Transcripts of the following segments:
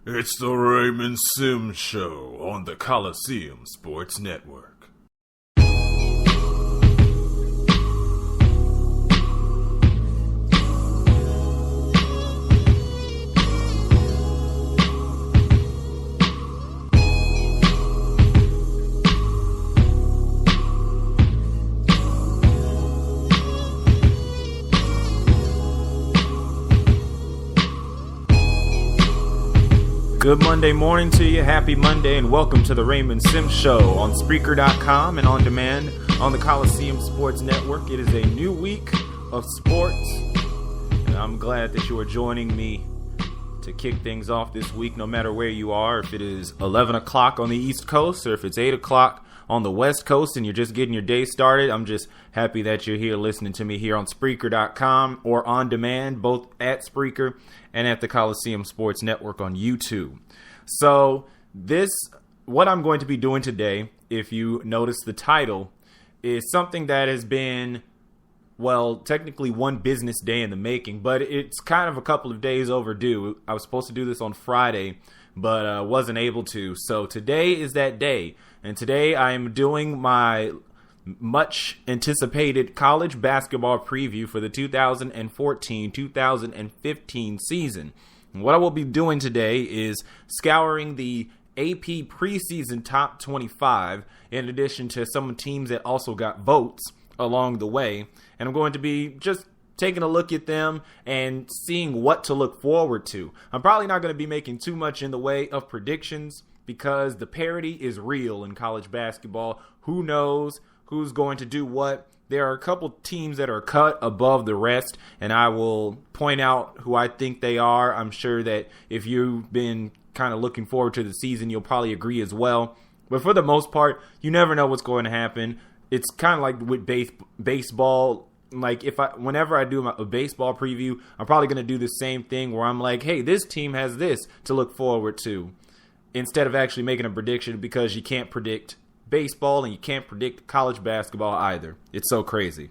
It's the Raymond Sims Show on the Coliseum Sports Network. Good Monday morning to you. Happy Monday and welcome to the Raymond Sims Show on Spreaker.com and on demand on the Coliseum Sports Network. It is a new week of sports, and I'm glad that you are joining me to kick things off this week, no matter where you are. If it is 11 o'clock on the East Coast or if it's 8 o'clock on the West Coast and you're just getting your day started, I'm just happy that you're here listening to me here on Spreaker.com or on demand, both at Spreaker and at the Coliseum Sports Network on YouTube. So what I'm going to be doing today, if you notice the title, is something that has been, well, technically one business day in the making, but it's kind of a couple of days overdue. I was supposed to do this on Friday, but wasn't able to. So today is that day, and today I am doing my much anticipated college basketball preview for the 2014-2015 season. And what I will be doing today is scouring the AP preseason top 25, in addition to some teams that also got votes along the way. And I'm going to be just taking a look at them and seeing what to look forward to. I'm probably not going to be making too much in the way of predictions because the parity is real in college basketball. Who knows who's going to do what? There are a couple teams that are cut above the rest, and I will point out who I think they are. I'm sure that if you've been kind of looking forward to the season, you'll probably agree as well. But for the most part, you never know what's going to happen. It's kind of like with baseball. Like whenever I do a baseball preview, I'm probably going to do the same thing where I'm like, hey, this team has this to look forward to, instead of actually making a prediction, because you can't predict baseball and you can't predict college basketball either. It's so crazy.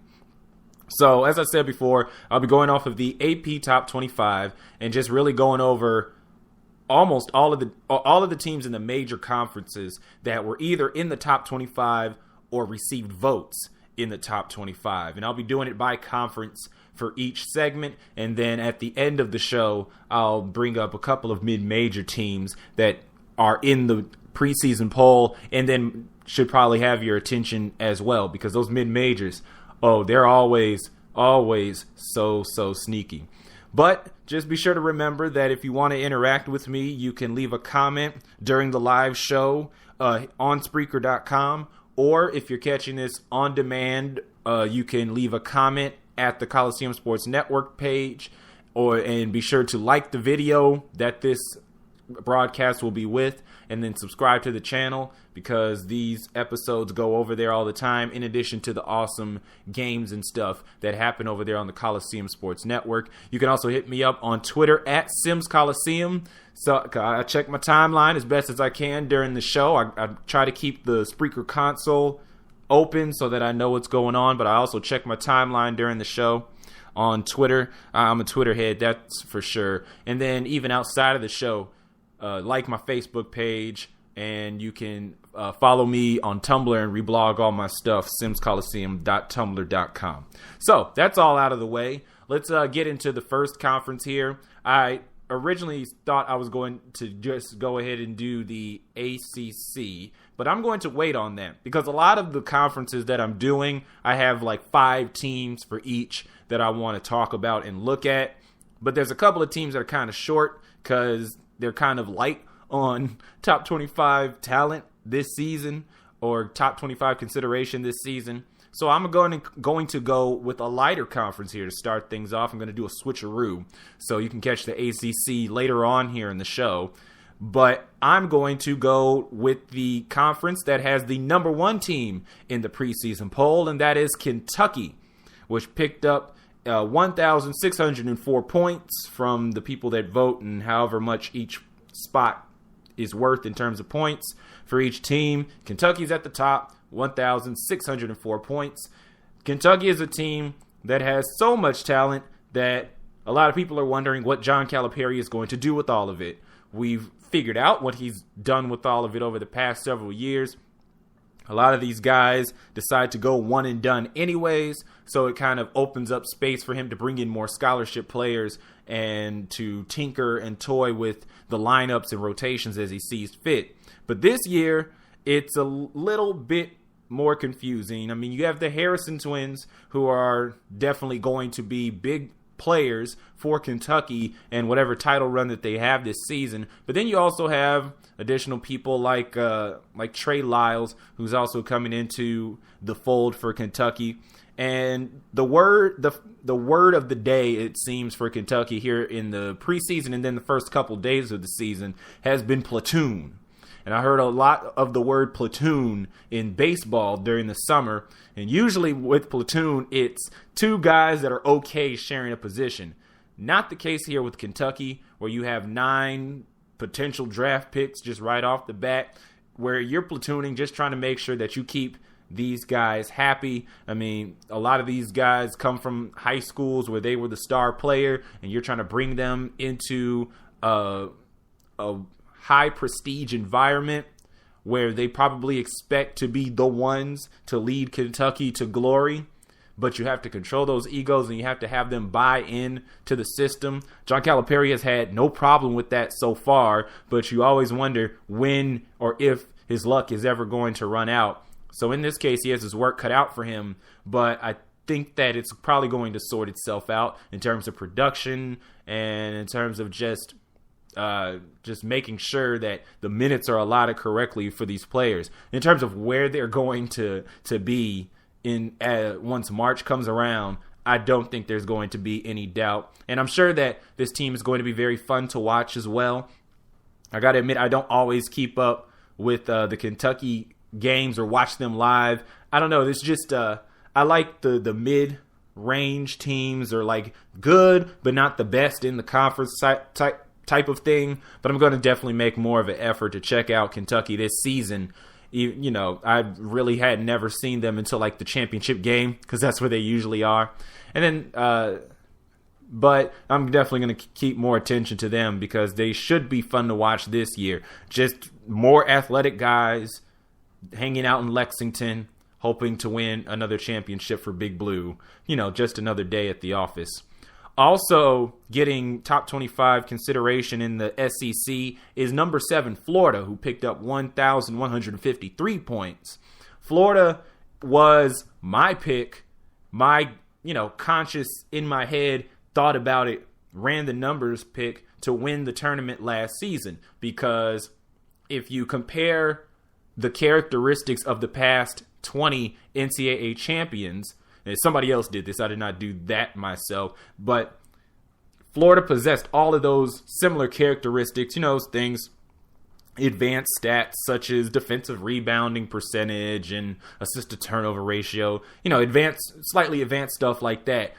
So as I said before, I'll be going off of the AP top 25 and just really going over almost all of the teams in the major conferences that were either in the top 25 or received votes in the top 25. And I'll be doing it by conference for each segment, and then at the end of the show, I'll bring up a couple of mid-major teams that are in the preseason poll and then should probably have your attention as well, because those mid-majors, they're always so sneaky. But just be sure to remember that if you want to interact with me, you can leave a comment during the live show on Spreaker.com, or if you're catching this on demand, you can leave a comment at the Coliseum Sports Network page, and be sure to like the video that this broadcast will be with, and then subscribe to the channel, because these episodes go over there all the time, in addition to the awesome games and stuff that happen over there on the Coliseum Sports Network. You can also hit me up on Twitter at Sims Coliseum. So I check my timeline as best as I can during the show. I try to keep the Spreaker console open so that I know what's going on, but I also check my timeline during the show on Twitter. I'm a Twitter head, that's for sure. And then even outside of the show, like my Facebook page, and you can follow me on Tumblr and reblog all my stuff, simscoliseum.tumblr.com. So that's all out of the way. Let's get into the first conference here. I originally thought I was going to just go ahead and do the ACC, but I'm going to wait on that, because a lot of the conferences that I'm doing, I have like 5 teams for each that I want to talk about and look at. But there's a couple of teams that are kind of short because they're kind of light on top 25 talent this season, or top 25 consideration this season. So I'm going to go with a lighter conference here to start things off. I'm going to do a switcheroo, so you can catch the ACC later on here in the show. But I'm going to go with the conference that has the number 1 team in the preseason poll, and that is Kentucky, which picked up 1,604 points from the people that vote, and however much each spot is worth in terms of points for each team. Kentucky's at the top, 1,604 points. Kentucky is a team that has so much talent that a lot of people are wondering what John Calipari is going to do with all of it. We've figured out what he's done with all of it over the past several years. A lot of these guys decide to go one and done anyways, so it kind of opens up space for him to bring in more scholarship players and to tinker and toy with the lineups and rotations as he sees fit. But this year, it's a little bit more confusing. I mean, you have the Harrison twins, who are definitely going to be big players for Kentucky and whatever title run that they have this season. But then you also have additional people like Trey Lyles, who's also coming into the fold for Kentucky. And the word of the day, it seems, for Kentucky here in the preseason and then the first couple days of the season has been platoon. And I heard a lot of the word platoon in baseball during the summer. And usually with platoon, it's two guys that are okay sharing a position. Not the case here with Kentucky, where you have 9 potential draft picks just right off the bat, where you're platooning, just trying to make sure that you keep these guys happy. I mean, a lot of these guys come from high schools where they were the star player, and you're trying to bring them into a high prestige environment where they probably expect to be the ones to lead Kentucky to glory. But you have to control those egos, and you have to have them buy in to the system. John Calipari has had no problem with that so far, but you always wonder when or if his luck is ever going to run out. So in this case, he has his work cut out for him, but I think that it's probably going to sort itself out in terms of production and in terms of just making sure that the minutes are allotted correctly for these players. In terms of where they're going to be in once March comes around, I don't think there's going to be any doubt. And I'm sure that this team is going to be very fun to watch as well. I got to admit, I don't always keep up with the Kentucky games or watch them live. I don't know. It's just I like the mid-range teams, are like good but not the best in the conference type of thing. But I'm going to definitely make more of an effort to check out Kentucky this season. You know, I really had never seen them until like the championship game, because that's where they usually are. And then, but I'm definitely going to keep more attention to them because they should be fun to watch this year. Just more athletic guys hanging out in Lexington, hoping to win another championship for Big Blue. You know, just another day at the office. Also getting top 25 consideration in the SEC is number 7, Florida, who picked up 1,153 points. Florida was my pick. My, conscious in my head thought about it, ran the numbers pick to win the tournament last season. Because if you compare the characteristics of the past 20 NCAA champions, and somebody else did this, I did not do that myself, but Florida possessed all of those similar characteristics, things, advanced stats such as defensive rebounding percentage and assist to turnover ratio, slightly advanced stuff like that.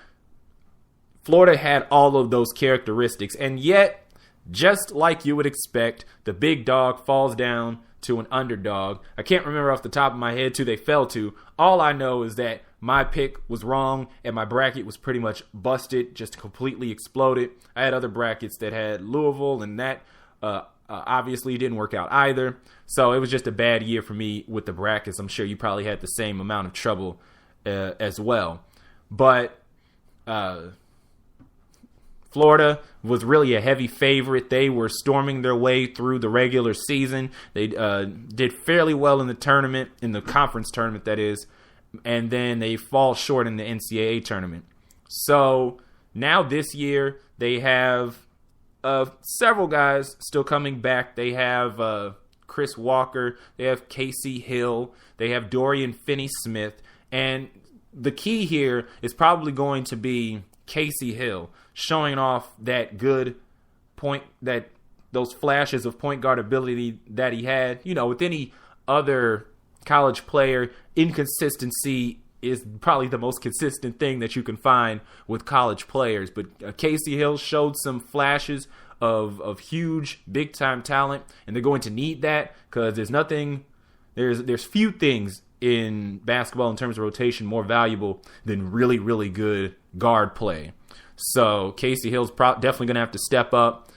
Florida had all of those characteristics, and yet, just like you would expect, the big dog falls down to an underdog. I can't remember off the top of my head who they fell to. All I know is that my pick was wrong and my bracket was pretty much busted, just completely exploded. I had other brackets that had Louisville, and that obviously didn't work out either. So it was just a bad year for me with the brackets. I'm sure you probably had the same amount of trouble as well. But Florida was really a heavy favorite. They were storming their way through the regular season. They did fairly well in the tournament, in the conference tournament, that is, and then they fall short in the NCAA tournament. So now this year they have several guys still coming back. They have Chris Walker. They have Casey Hill. They have Dorian Finney-Smith. And the key here is probably going to be Casey Hill showing off that good point, that those flashes of point guard ability that he had. With any other college player, inconsistency is probably the most consistent thing that you can find with college players. But Casey Hill showed some flashes of huge, big-time talent, and they're going to need that because there's few things in basketball in terms of rotation more valuable than really, really good guard play. So Casey Hill's definitely going to have to step up.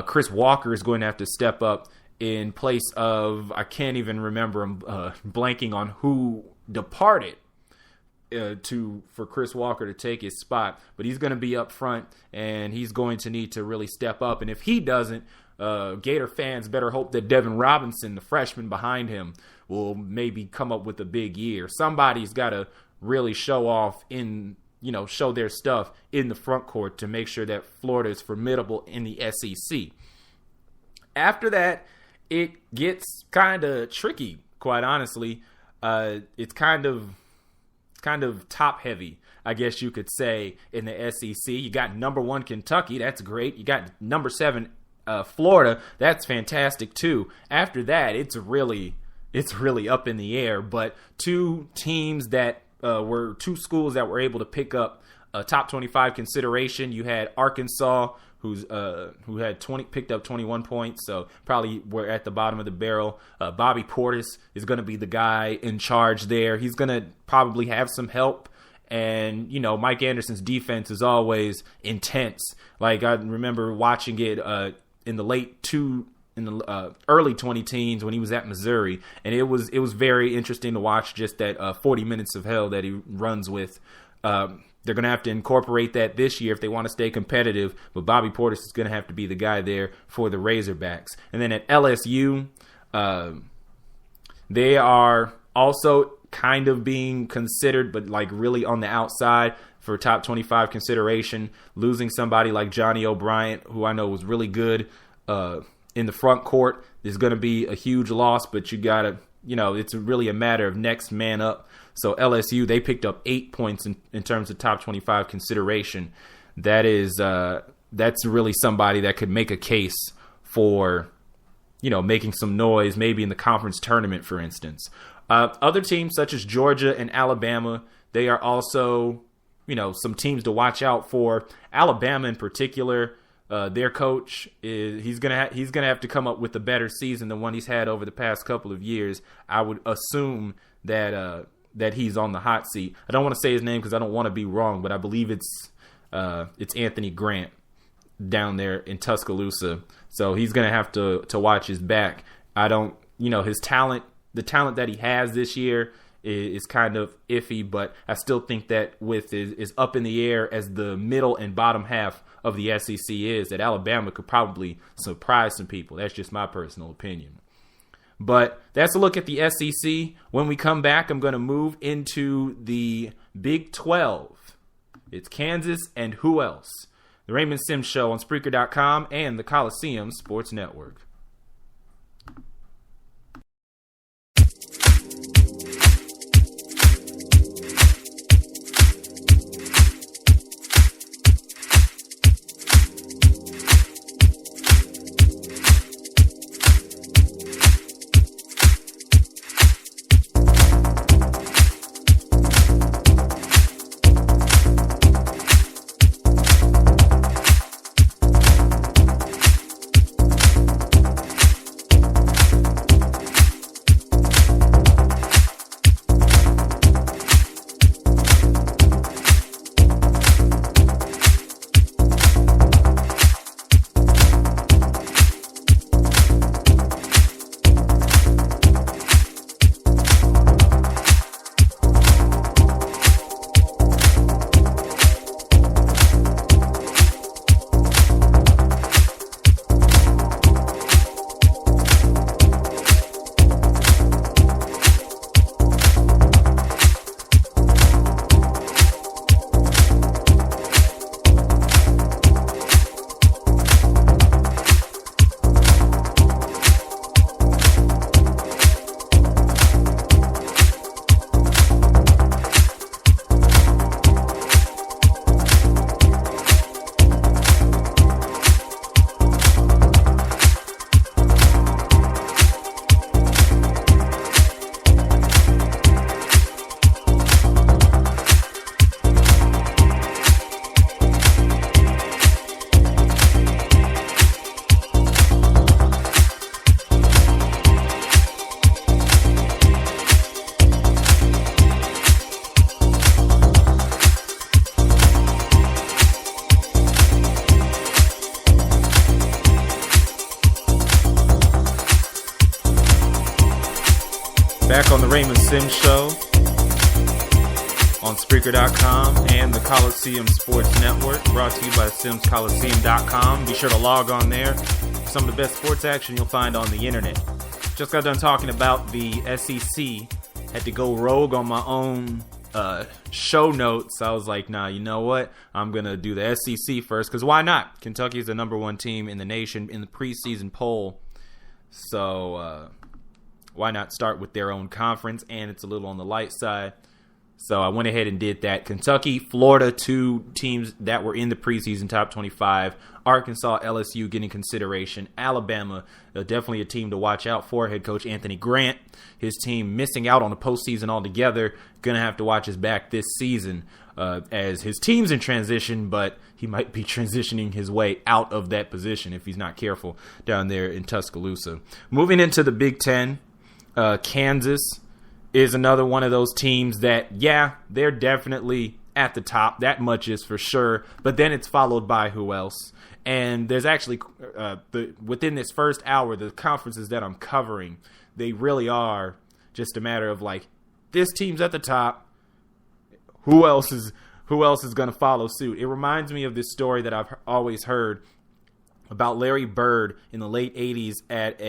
Chris Walker is going to have to step up in place of, I can't even remember, I'm blanking on who departed for Chris Walker to take his spot. But he's going to be up front, and he's going to need to really step up. And if he doesn't, Gator fans better hope that Devin Robinson, the freshman behind him, will maybe come up with a big year. Somebody's got to really show their stuff in the front court to make sure that Florida is formidable in the SEC. After that, it gets kind of tricky, quite honestly. It's kind of top heavy, I guess you could say, in the SEC. You got number 1 Kentucky, that's great. You got number 7 Florida, that's fantastic too. After that, it's really up in the air. But two teams that were two schools that were able to pick up a top 25 consideration. You had Arkansas, who had picked up 21 points, so probably were at the bottom of the barrel. Bobby Portis is going to be the guy in charge there. He's going to probably have some help. And, Mike Anderson's defense is always intense. Like, I remember watching it in the early 2010s when he was at Missouri, and it was very interesting to watch just that 40 minutes of hell that he runs with. They're going to have to incorporate that this year if they want to stay competitive, but Bobby Portis is going to have to be the guy there for the Razorbacks. And then at LSU, they are also kind of being considered, but like really on the outside for top 25 consideration, losing somebody like Johnny O'Bryant, who I know was really good in the front court, is going to be a huge loss, but you got to, it's really a matter of next man up. So LSU, they picked up 8 points in terms of top 25 consideration. That's really somebody that could make a case for, making some noise, maybe in the conference tournament, for instance. Other teams such as Georgia and Alabama, they are also, some teams to watch out for. Alabama in particular, their coach he's gonna have to come up with a better season than one he's had over the past couple of years. I would assume that he's on the hot seat. I don't want to say his name because I don't want to be wrong, but I believe it's Anthony Grant down there in Tuscaloosa. So he's gonna have to watch his back. His talent. The talent that he has this year is kind of iffy, but I still think that is up in the air as the middle and bottom half of the SEC is, that Alabama could probably surprise some people. That's just my personal opinion. But that's a look at the SEC. When we come back, I'm going to move into the Big 12. It's Kansas and who else? The Raymond Sims Show on Spreaker.com and the Coliseum Sports Network. Back on the Raymond Sims Show on Spreaker.com and the Coliseum Sports Network, brought to you by SimsColiseum.com. Be sure to log on there. Some of the best sports action you'll find on the internet. Just got done talking about the SEC. Had to go rogue on my own show notes. I was like, nah, you know what? I'm going to do the SEC first, because why not? Kentucky is the number one team in the nation in the preseason poll. So why not start with their own conference? And it's a little on the light side. So I went ahead and did that. Kentucky, Florida, two teams that were in the preseason top 25. Arkansas, LSU getting consideration. Alabama, definitely a team to watch out for. Head coach Anthony Grant, his team missing out on the postseason altogether. Going to have to watch his back this season as his team's in transition, but he might be transitioning his way out of that position if he's not careful down there in Tuscaloosa. Moving into the Big Ten, Kansas is another one of those teams that, yeah, they're definitely at the top. That much is for sure. But then it's followed by who else? And there's actually, within this first hour, the conferences that I'm covering, they really are just a matter of like, this team's at the top. Who else is going to follow suit? It reminds me of this story that I've always heard about Larry Bird in the late 80s at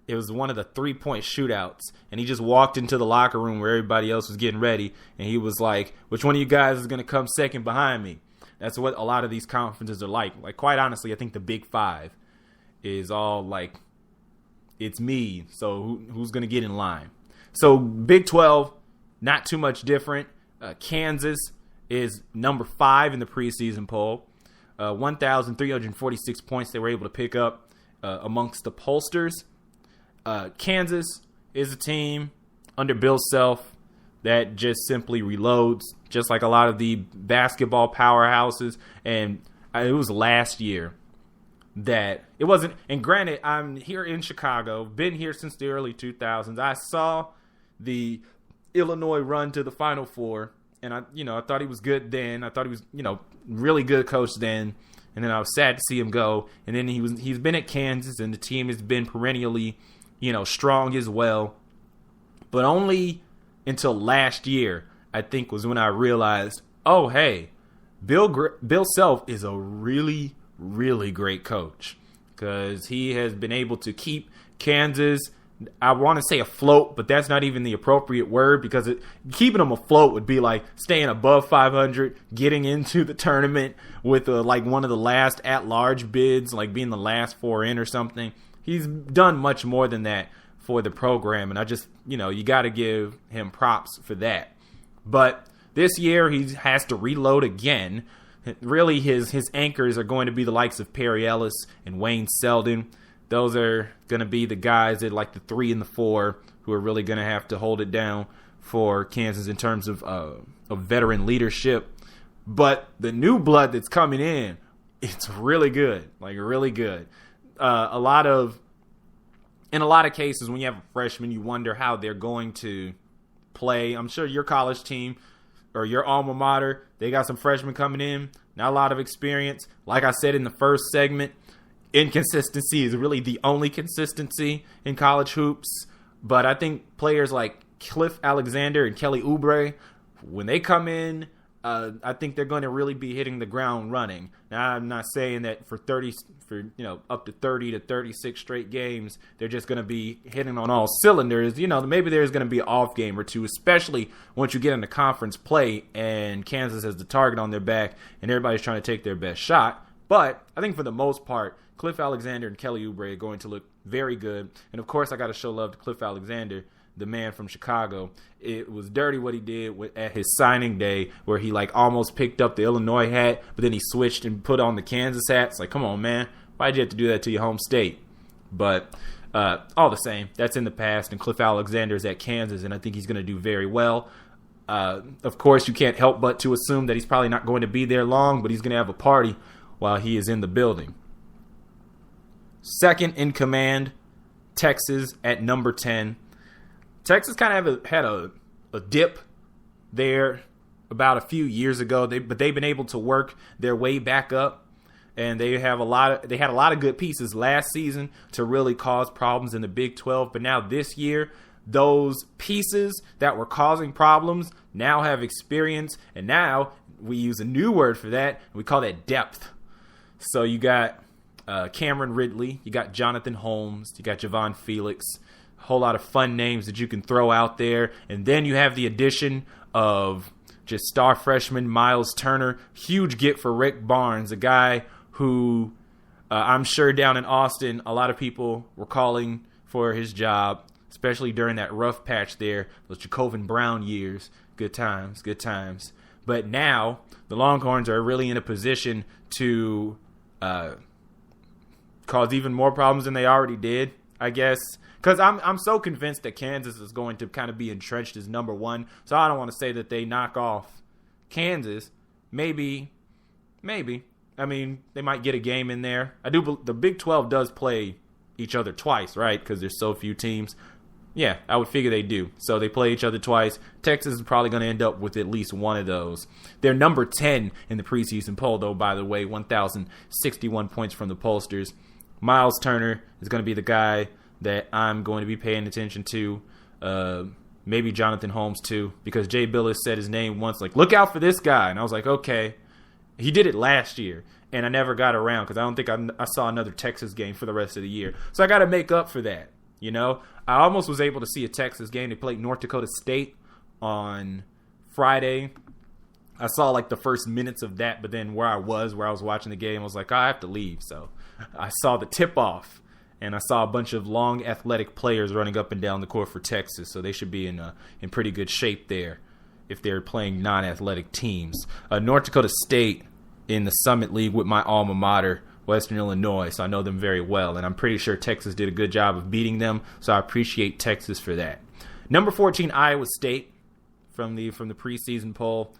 it was one of the 3-point shootouts, and he just walked into the locker room where everybody else was getting ready, and he was like, which one of you guys is going to come second behind me? That's what a lot of these conferences are like. Like, quite honestly, I think the Big Five is all like, it's me, so who's going to get in line? So Big 12, not too much different. Kansas is number 5 in the preseason poll. 1,346 points they were able to pick up amongst the pollsters. Kansas is a team under Bill Self that just simply reloads, just like a lot of the basketball powerhouses. And it was last year that it wasn't. And granted, I'm here in Chicago, been here since the early 2000s. I saw the Illinois run to the Final Four, and I thought he was good then. I thought he was, really good coach then. And then I was sad to see him go. And then he's been at Kansas, and the team has been perennially, strong as well. But only until last year, I think, was when I realized, oh, hey, Bill Self is a really, really great coach, because he has been able to keep Kansas, I want to say afloat, but that's not even the appropriate word, because keeping them afloat would be like staying above 500, getting into the tournament with like one of the last at-large bids, like being the last 4 in or something. He's done much more than that for the program, and I just, you got to give him props for that. But this year he has to reload again. Really, his anchors are going to be the likes of Perry Ellis and Wayne Selden. Those are going to be the guys at like the 3 and the 4 who are really going to have to hold it down for Kansas in terms of veteran leadership. But the new blood that's coming in, it's really good, like really good. In a lot of cases, when you have a freshman, you wonder how they're going to play. I'm sure your college team or your alma mater, they got some freshmen coming in, not a lot of experience. Like I said in the first segment, inconsistency is really the only consistency in college hoops. But I think players like Cliff Alexander and Kelly Oubre, when they come in, I think they're going to really be hitting the ground running. Now, I'm not saying that for up to 30 to 36 straight games, they're just going to be hitting on all cylinders. Maybe there's going to be an off game or two, especially once you get into conference play and Kansas has the target on their back and everybody's trying to take their best shot. But I think for the most part, Cliff Alexander and Kelly Oubre are going to look very good. And of course, I got to show love to Cliff Alexander, the man from Chicago. It was dirty what he did at his signing day, where he like almost picked up the Illinois hat, but then he switched and put on the Kansas hat. It's like, come on, man. Why'd you have to do that to your home state? But all the same, that's in the past, and Cliff Alexander is at Kansas, and I think he's going to do very well. Of course, you can't help but to assume that he's probably not going to be there long, but he's going to have a party while he is in the building. Second in command, Texas at number 10. Texas kind of had a dip there about a few years ago, but they've been able to work their way back up, and they had a lot of good pieces last season to really cause problems in the Big 12. But now this year, those pieces that were causing problems now have experience, and now we use a new word for that, and we call that depth. So you got Cameron Ridley, you got Jonathan Holmes, you got Javon Felix, a whole lot of fun names that you can throw out there. And then you have the addition of just star freshman Miles Turner, huge get for Rick Barnes, a guy who I'm sure down in Austin, a lot of people were calling for his job, especially during that rough patch there, those Jacobin Brown years. Good times, good times. But now the Longhorns are really in a position to cause even more problems than they already did, I guess. Because I'm so convinced that Kansas is going to kind of be entrenched as number one. So I don't want to say that they knock off Kansas. Maybe. I mean, they might get a game in there. The Big 12 does play each other twice, right? Because there's so few teams. Yeah, I would figure they do. So they play each other twice. Texas is probably going to end up with at least one of those. They're number 10 in the preseason poll, though, by the way, 1,061 points from the pollsters. Miles Turner is going to be the guy that I'm going to be paying attention to. Maybe Jonathan Holmes, too, because Jay Billis said his name once, like, look out for this guy. And I was like, okay. He did it last year, and I never got around because I don't think I saw another Texas game for the rest of the year. So I got to make up for that. You know, I almost was able to see a Texas game. They played North Dakota State on Friday. I saw like the first minutes of that, but then where I was watching the game, I was like, I have to leave. So I saw the tip-off, and I saw a bunch of long athletic players running up and down the court for Texas. So they should be in pretty good shape there if they're playing non-athletic teams. North Dakota State in the Summit League with my alma mater, Western Illinois, so I know them very well, and I'm pretty sure Texas did a good job of beating them, so I appreciate Texas for that. Number 14, Iowa State from the preseason poll.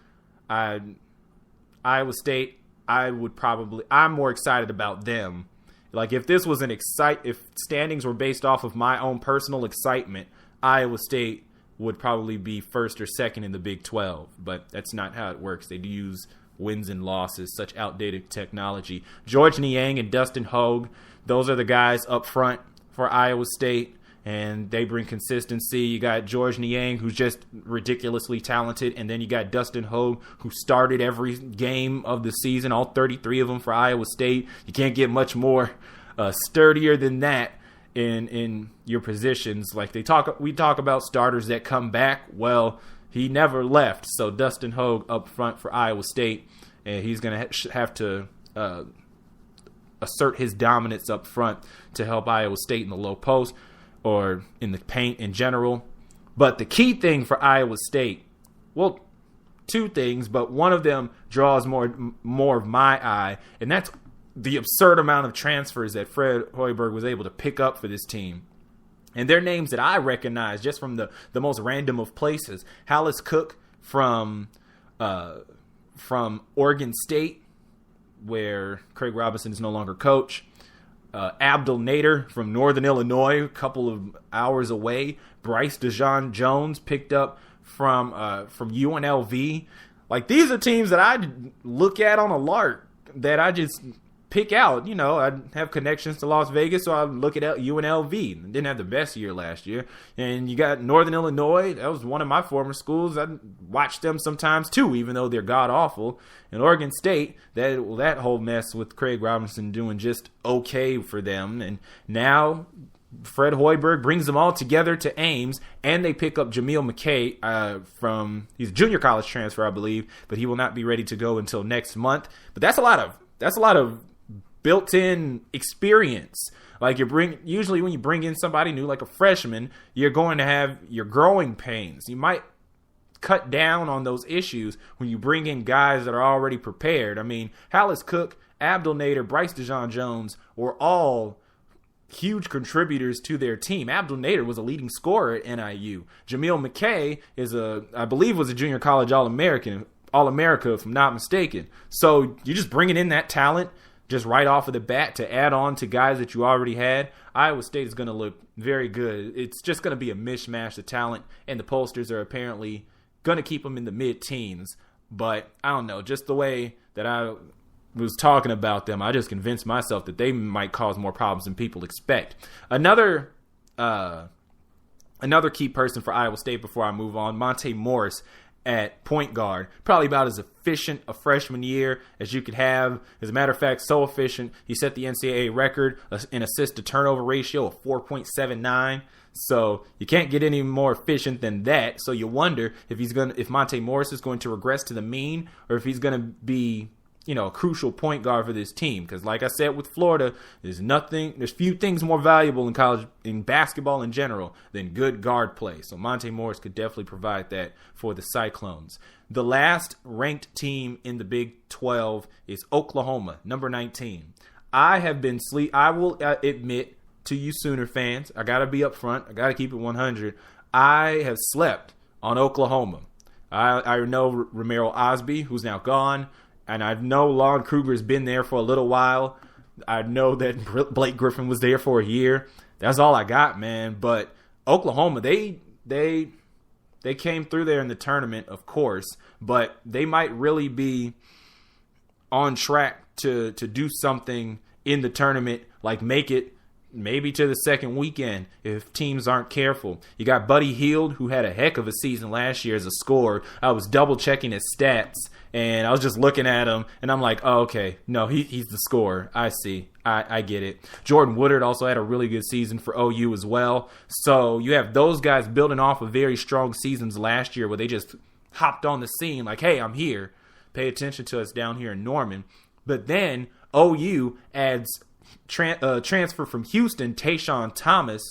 Iowa State, I'm more excited about them. Like if this was if standings were based off of my own personal excitement, Iowa State would probably be first or second in the Big 12, but that's not how it works. They do use wins and losses, such outdated technology. George Niang and Dustin Hogue, those are the guys up front for Iowa State, and they bring consistency. You got George Niang, who's just ridiculously talented, and then you got Dustin Hogue, who started every game of the season, all 33 of them for Iowa State. You can't get much more sturdier than that in your positions. Like we talk about starters that come back. Well, he never left, so Dustin Hogue up front for Iowa State, and he's going to have to assert his dominance up front to help Iowa State in the low post or in the paint in general. But the key thing for Iowa State, well, two things, but one of them draws more of my eye, and that's the absurd amount of transfers that Fred Hoiberg was able to pick up for this team. And they're names that I recognize just from the most random of places. Hallis Cook from Oregon State, where Craig Robinson is no longer coach. Abdel Nader from Northern Illinois, a couple of hours away. Bryce DeJean Jones picked up from UNLV. Like, these are teams that I look at on a lark that I just pick out. You know, I have connections to Las Vegas, so I look at UNLV. Didn't have the best year last year. And you got Northern Illinois. That was one of my former schools. I watch them sometimes too, even though they're god-awful. And Oregon State, that whole mess with Craig Robinson doing just okay for them. And now Fred Hoiberg brings them all together to Ames, and they pick up Jameel McKay he's a junior college transfer, I believe, but he will not be ready to go until next month. But that's a lot of built-in experience. Like usually when you bring in somebody new, like a freshman, you're going to have your growing pains. You might cut down on those issues when you bring in guys that are already prepared. I mean, Hallis Cook, Abdel Nader, Bryce DeJean Jones were all huge contributors to their team. Abdel Nader was a leading scorer at NIU. Jameel McKay I believe was a junior college All-America, if I'm not mistaken. So you're just bringing in that talent just right off of the bat to add on to guys that you already had. Iowa State is going to look very good. It's just going to be a mishmash of talent, and the pollsters are apparently going to keep them in the mid-teens. But I don't know, just the way that I was talking about them, I just convinced myself that they might cause more problems than people expect. Another Another key person for Iowa State before I move on, Monte Morris at point guard. Probably about as efficient a freshman year as you could have. As a matter of fact, so efficient, he set the NCAA record in assist to turnover ratio of 4.79. So you can't get any more efficient than that. So you wonder if Monte Morris is going to regress to the mean, or if he's going to be, a crucial point guard for this team. Because like I said with Florida, there's few things more valuable in basketball in general than good guard play. So Monte Morris could definitely provide that for the Cyclones. The last ranked team in the Big 12 is Oklahoma, number 19. I will admit to you Sooner fans, I got to be up front. I got to keep it 100. I have slept on Oklahoma. I know Romero Osby, who's now gone. And I know Lon Kruger's been there for a little while. I know that Blake Griffin was there for a year. That's all I got, man. But Oklahoma, they came through there in the tournament, of course. But they might really be on track to do something in the tournament, like make it maybe to the second weekend if teams aren't careful. You got Buddy Hield, who had a heck of a season last year as a scorer. I was double-checking his stats, and I was just looking at him, and I'm like, oh, okay, no, he's the scorer. I see. I get it. Jordan Woodard also had a really good season for OU as well. So you have those guys building off of very strong seasons last year where they just hopped on the scene like, hey, I'm here. Pay attention to us down here in Norman. But then OU adds transfer from Houston, Tayshaun Thomas,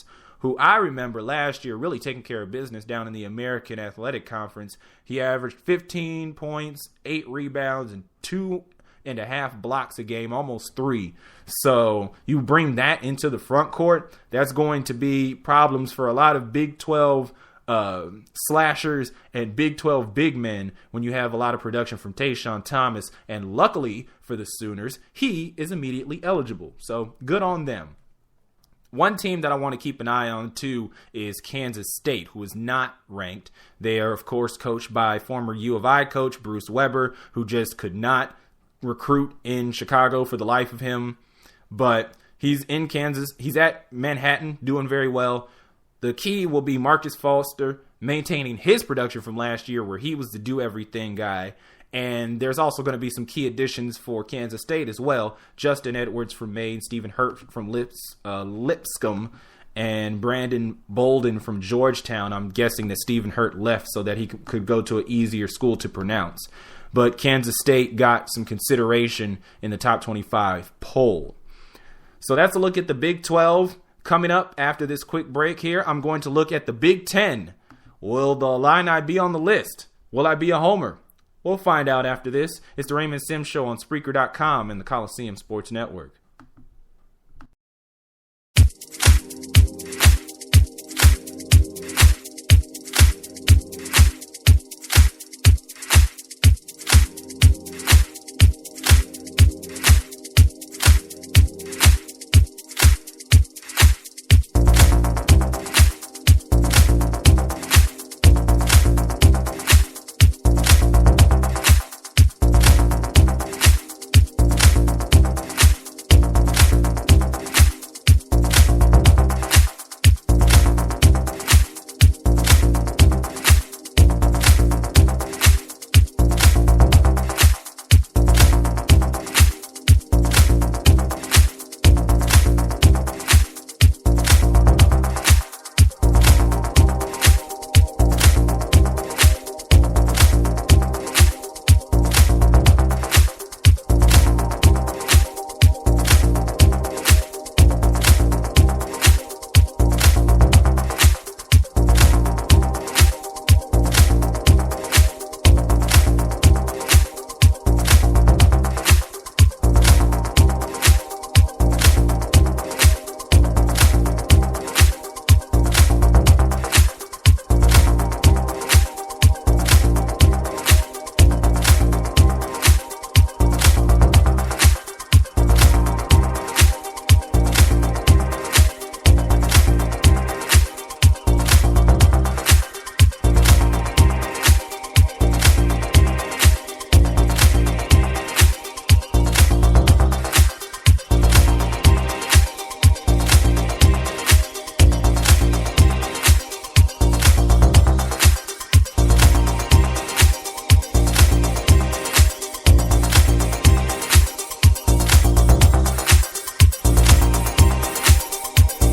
who I remember last year really taking care of business down in the American Athletic Conference. He averaged 15 points, 8 rebounds, and 2.5 blocks a game, almost 3. So you bring that into the front court, that's going to be problems for a lot of Big 12 slashers and Big 12 big men when you have a lot of production from Tayshaun Thomas. And luckily for the Sooners, he is immediately eligible. So good on them. One team that I want to keep an eye on, too, is Kansas State, who is not ranked. They are, of course, coached by former U of I coach Bruce Weber, who just could not recruit in Chicago for the life of him. But he's in Kansas. He's at Manhattan, doing very well. The key will be Marcus Foster maintaining his production from last year where he was the do-everything guy. And there's also going to be some key additions for Kansas State as well. Justin Edwards from Maine, Stephen Hurt from Lipscomb, and Brandon Bolden from Georgetown. I'm guessing that Stephen Hurt left so that he could go to an easier school to pronounce. But Kansas State got some consideration in the top 25 poll. So that's a look at the Big 12. Coming up after this quick break here, I'm going to look at the Big 10. Will the Illini be on the list? Will I be a homer? We'll find out after this. It's the Raymond Sims Show on Spreaker.com and the Coliseum Sports Network.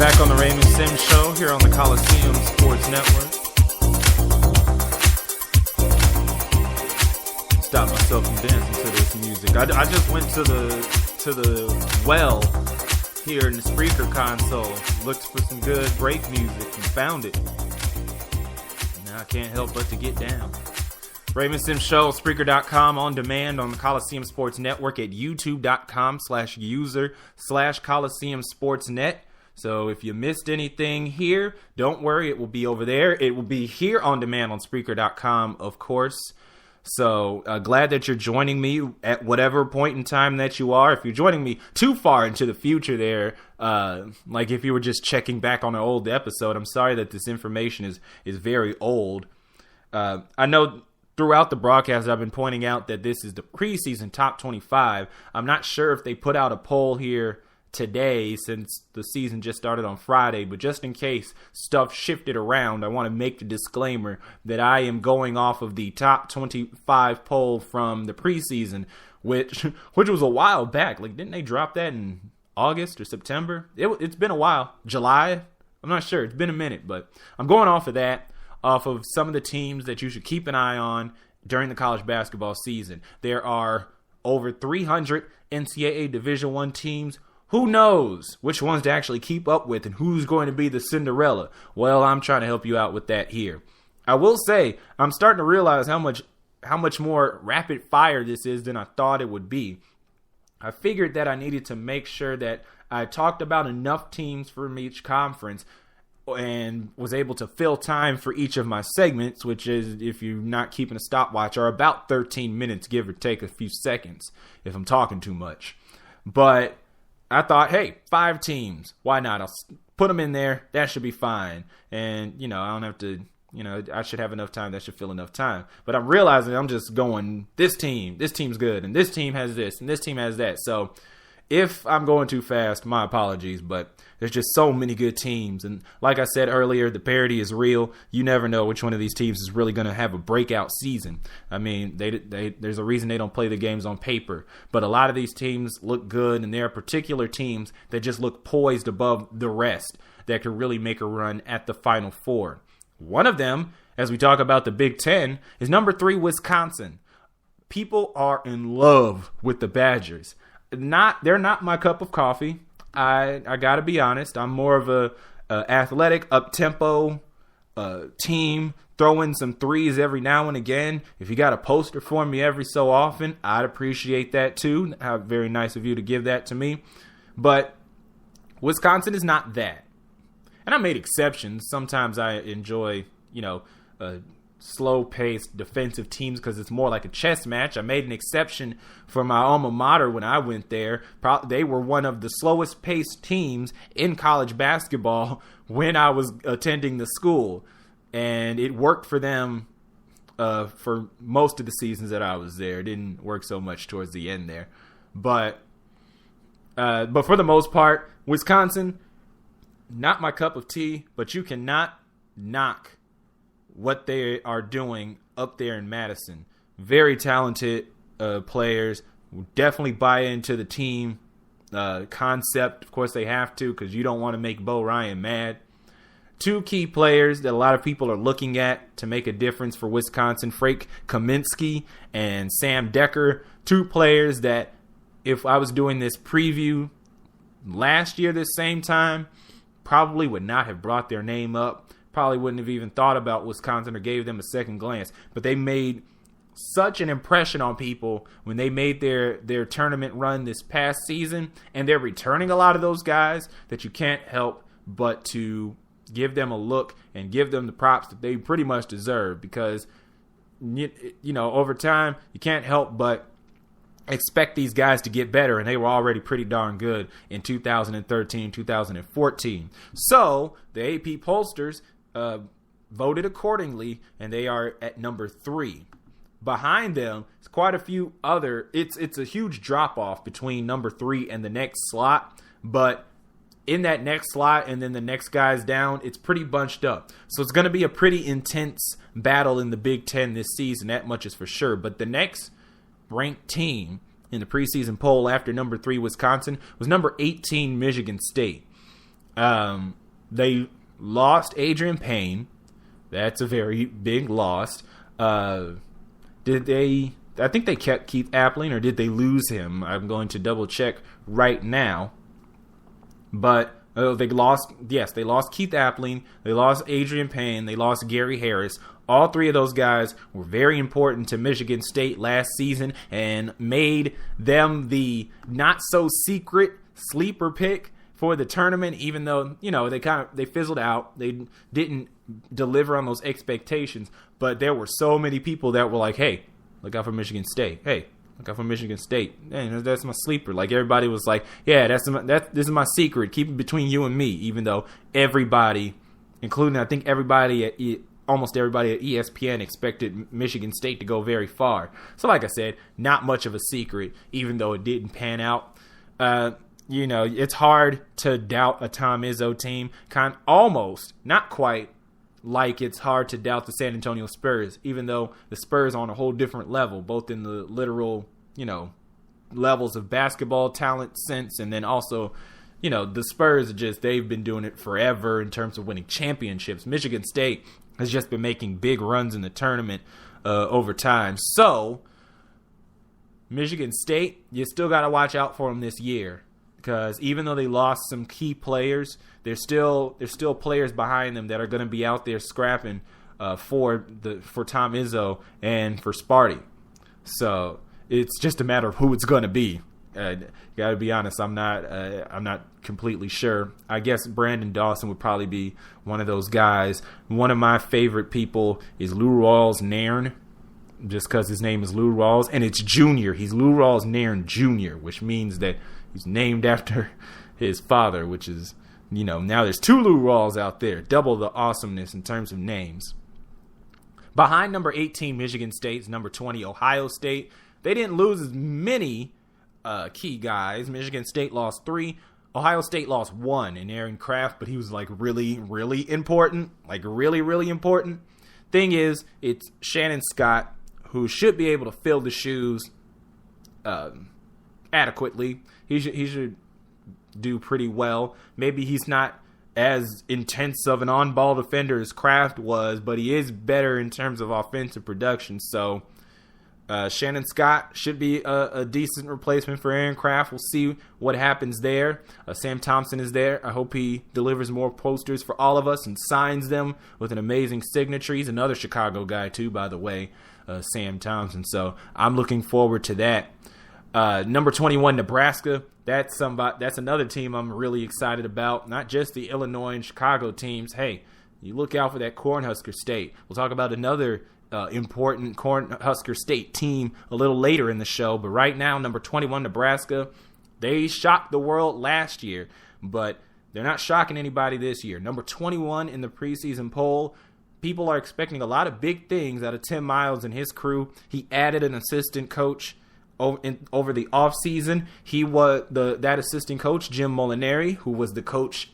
Back on the Raymond Sims Show here on the Coliseum Sports Network. Stop myself from dancing to this music. I just went to the well here in the Spreaker console, looked for some good break music and found it. Now I can't help but to get down. Raymond Sims Show, Spreaker.com, on demand on the Coliseum Sports Network at youtube.com/user/Coliseum So if you missed anything here, don't worry, it will be over there. It will be here on demand on Spreaker.com, of course. So glad that you're joining me at whatever point in time that you are. If you're joining me too far into the future there, like if you were just checking back on an old episode, I'm sorry that this information is very old. I know throughout the broadcast I've been pointing out that this is the preseason top 25. I'm not sure if they put out a poll here today since the season just started on Friday, but just in case stuff shifted around, I want to make the disclaimer that I am going off of the top 25 poll from the preseason, which was a while back. Like, didn't they drop that in August or September? It's been a while. July? I'm not sure. It's been a minute, but I'm going off of that, off of some of the teams that you should keep an eye on during the college basketball season. There are over 300 NCAA Division I teams. Who knows which ones to actually keep up with and who's going to be the Cinderella? Well, I'm trying to help you out with that here. I will say I'm starting to realize how much more rapid fire this is than I thought it would be. I figured that I needed to make sure that I talked about enough teams from each conference and was able to fill time for each of my segments, which is, if you're not keeping a stopwatch, are about 13 minutes, give or take a few seconds if I'm talking too much. But I thought, hey, 5 teams. Why not? I'll put them in there. That should be fine. And, I don't have to, I should have enough time. That should fill enough time. But I'm realizing I'm just going, this team's good, and this team has this, and this team has that. So if I'm going too fast, my apologies, but there's just so many good teams. And like I said earlier, the parity is real. You never know which one of these teams is really going to have a breakout season. I mean, there's a reason they don't play the games on paper. But a lot of these teams look good, and there are particular teams that just look poised above the rest that could really make a run at the Final Four. One of them, as we talk about the Big Ten, is number 3, Wisconsin. People are in love with the Badgers. They're not my cup of coffee. I gotta be honest. I'm more of a athletic, up-tempo team, throwing some threes every now and again. If you got a poster for me every so often, I'd appreciate that too. How very nice of you to give that to me. But Wisconsin is not that. And I made exceptions. Sometimes I enjoy, slow-paced defensive teams because it's more like a chess match. I made an exception for my alma mater when I went there. They were one of the slowest-paced teams in college basketball when I was attending the school, and it worked for them for most of the seasons that I was there. It didn't work so much towards the end there, but for the most part, Wisconsin, not my cup of tea. But you cannot knock what they are doing up there in Madison. Very talented players. Definitely buy into the team concept. Of course they have to, because you don't want to make Bo Ryan mad. 2 key players that a lot of people are looking at to make a difference for Wisconsin: Frank Kaminsky and Sam Decker. 2 players that, if I was doing this preview last year this same time, probably would not have brought their name up. Probably wouldn't have even thought about Wisconsin or gave them a second glance. But they made such an impression on people when they made their tournament run this past season. And they're returning a lot of those guys that you can't help but to give them a look and give them the props that they pretty much deserve. Because, over time, you can't help but expect these guys to get better, and they were already pretty darn good in 2013, 2014. So the AP pollsters voted accordingly, and they are at number 3. Behind them is quite a few other. It's a huge drop off between number 3 and the next slot, but in that next slot and then the next guys down, it's pretty bunched up. So it's going to be a pretty intense battle in the Big Ten this season. That much is for sure. But the next ranked team in the preseason poll after number 3 Wisconsin was number 18 Michigan State. They lost Adrian Payne. That's a very big loss. Did they? I think they kept Keith Appling, or did they lose him? I'm going to double check right now. But they lost. Yes, they lost Keith Appling. They lost Adrian Payne. They lost Gary Harris. All three of those guys were very important to Michigan State last season and made them the not so secret sleeper pick for the tournament, even though, they fizzled out. They didn't deliver on those expectations, but there were so many people that were like, hey, look out for Michigan State. Hey, look out for Michigan State. Man, that's my sleeper. Like, everybody was like, yeah, this is my secret. Keep it between you and me, even though everybody, including I think almost everybody at ESPN, expected Michigan State to go very far. So like I said, not much of a secret, even though it didn't pan out. It's hard to doubt a Tom Izzo team, almost, not quite, like it's hard to doubt the San Antonio Spurs, even though the Spurs are on a whole different level, both in the literal, levels of basketball talent sense, and then also, the Spurs they've been doing it forever in terms of winning championships. Michigan State has just been making big runs in the tournament over time. So, Michigan State, you still got to watch out for them this year, because even though they lost some key players, there's still players behind them that are going to be out there scrapping for Tom Izzo and for Sparty. So it's just a matter of who it's going to be. Got to be honest, I'm not completely sure. I guess Brandon Dawson would probably be one of those guys. One of my favorite people is Lou Rawls Nairn, just because his name is Lou Rawls, and it's Junior. He's Lou Rawls Nairn Jr., which means that he's named after his father, which is, now there's two Lou Rawls out there. Double the awesomeness in terms of names. Behind number 18, Michigan State's number 20, Ohio State. They didn't lose as many key guys. Michigan State lost 3. Ohio State lost 1 in Aaron Kraft, but he was really, really important. Really, really important. Thing is, it's Shannon Scott, who should be able to fill the shoes adequately. He should do pretty well. Maybe he's not as intense of an on-ball defender as Kraft was, but he is better in terms of offensive production. So Shannon Scott should be a decent replacement for Aaron Kraft. We'll see what happens there. Sam Thompson is there. I hope he delivers more posters for all of us and signs them with an amazing signature. He's another Chicago guy too, by the way, Sam Thompson. So I'm looking forward to that. Number 21, Nebraska. That's another team I'm really excited about. Not just the Illinois and Chicago teams. Hey, you look out for that Cornhusker State. We'll talk about another important Cornhusker State team a little later in the show. But right now, number 21, Nebraska, they shocked the world last year, but they're not shocking anybody this year. Number 21 in the preseason poll. People are expecting a lot of big things out of Tim Miles and his crew. He added an assistant coach over the offseason. He was that assistant coach, Jim Molinari, who was the coach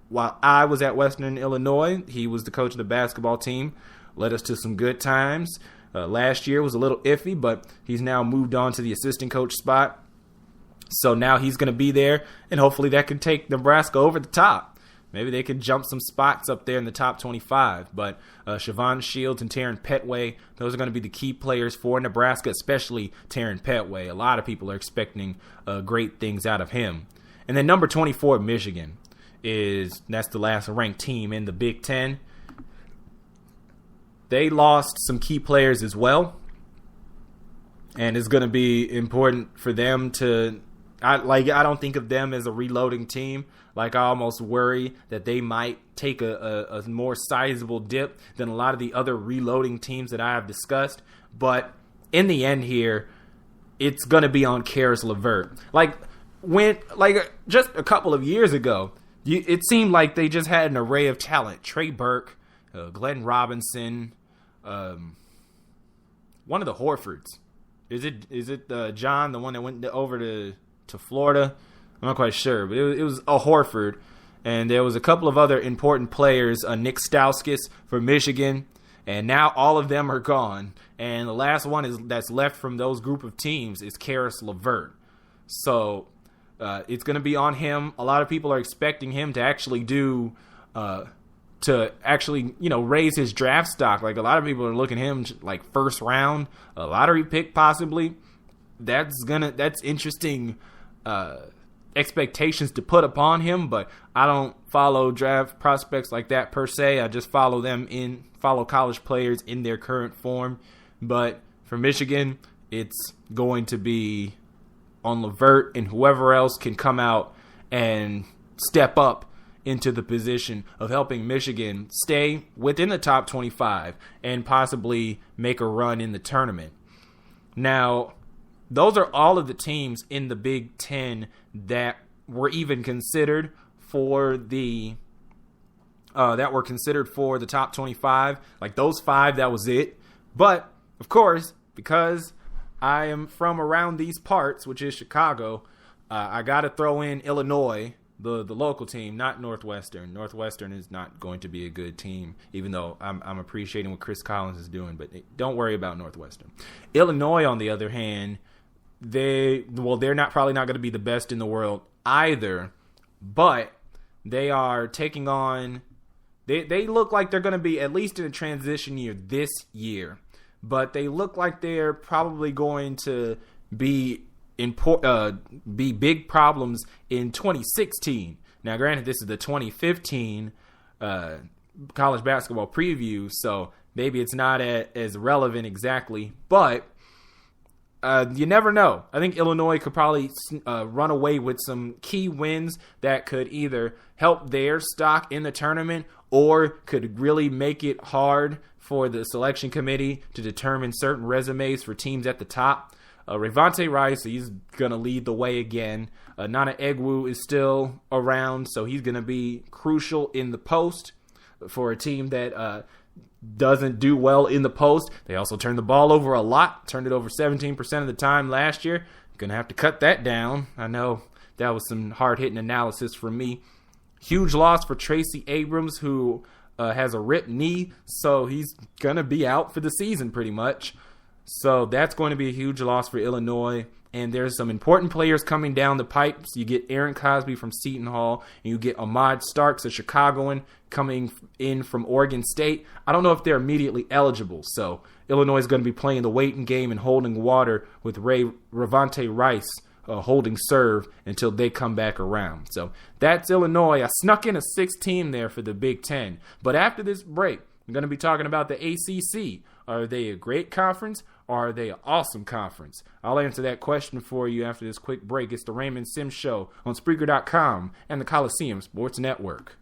while I was at Western Illinois. He was the coach of the basketball team. Led us to some good times. Last year was a little iffy, but he's now moved on to the assistant coach spot. So now he's going to be there, and hopefully that can take Nebraska over the top. Maybe they can jump some spots up there in the top 25. But Siobhan Shields and Taryn Petway, those are going to be the key players for Nebraska, especially Taryn Petway. A lot of people are expecting great things out of him. And then number 24, Michigan, that's the last ranked team in the Big Ten. They lost some key players as well, and it's going to be important for them to. I don't think of them as a reloading team. I almost worry that they might take a more sizable dip than a lot of the other reloading teams that I have discussed. But in the end here, it's going to be on Karis LeVert. Just a couple of years ago, it seemed like they just had an array of talent. Trey Burke, Glenn Robinson, one of the Horfords. Is it John, the one that went over to Florida? I'm not quite sure, but it was a Horford. And there was a couple of other important players, Nick Stauskas for Michigan, and now all of them are gone. And the last one that's left from those group of teams is Karis LeVert. So It's going to be on him. A lot of people are expecting him to actually raise his draft stock. Like, a lot of people are looking at him like first round, a lottery pick possibly. That's interesting expectations to put upon him, but I don't follow draft prospects like that per se. I just follow college players in their current form. But for Michigan, it's going to be on LeVert and whoever else can come out and step up into the position of helping Michigan stay within the top 25 and possibly make a run in the tournament. Now, those are all of the teams in the Big Ten that were even considered for the top 25. Like, those 5, that was it. But of course, because I am from around these parts, which is Chicago, I got to throw in Illinois, the local team, not Northwestern. Northwestern is not going to be a good team, even though I'm appreciating what Chris Collins is doing. But don't worry about Northwestern. Illinois, on the other hand, they're probably not going to be the best in the world either, but they are taking on. They look like they're going to be at least in a transition year this year, but they look like they're probably going to be big problems in 2016. Now, granted, this is the 2015 college basketball preview, so maybe it's not as relevant exactly, but you never know. I think Illinois could probably run away with some key wins that could either help their stock in the tournament or could really make it hard for the selection committee to determine certain resumes for teams at the top. Ravante Rice, he's going to lead the way again. Nana Egwu is still around, so he's going to be crucial in the post for a team that doesn't do well in the post. They also turn the ball over a lot, turned it over 17% of the time last year. Going to have to cut that down. I know that was some hard-hitting analysis from me. Huge loss for Tracy Abrams, who has a ripped knee, so he's going to be out for the season pretty much. So that's going to be a huge loss for Illinois. And there's some important players coming down the pipes. You get Aaron Cosby from Seton Hall, and you get Ahmad Starks, a Chicagoan, coming in from Oregon State. I don't know if they're immediately eligible, so Illinois is going to be playing the waiting game and holding water with Ravante Rice holding serve until they come back around. So that's Illinois. I snuck in a 6th team there for the Big Ten. But after this break, I'm going to be talking about the ACC. Are they a great conference or are they an awesome conference? I'll answer that question for you after this quick break. It's the Raymond Sims Show on Spreaker.com and the Coliseum Sports Network.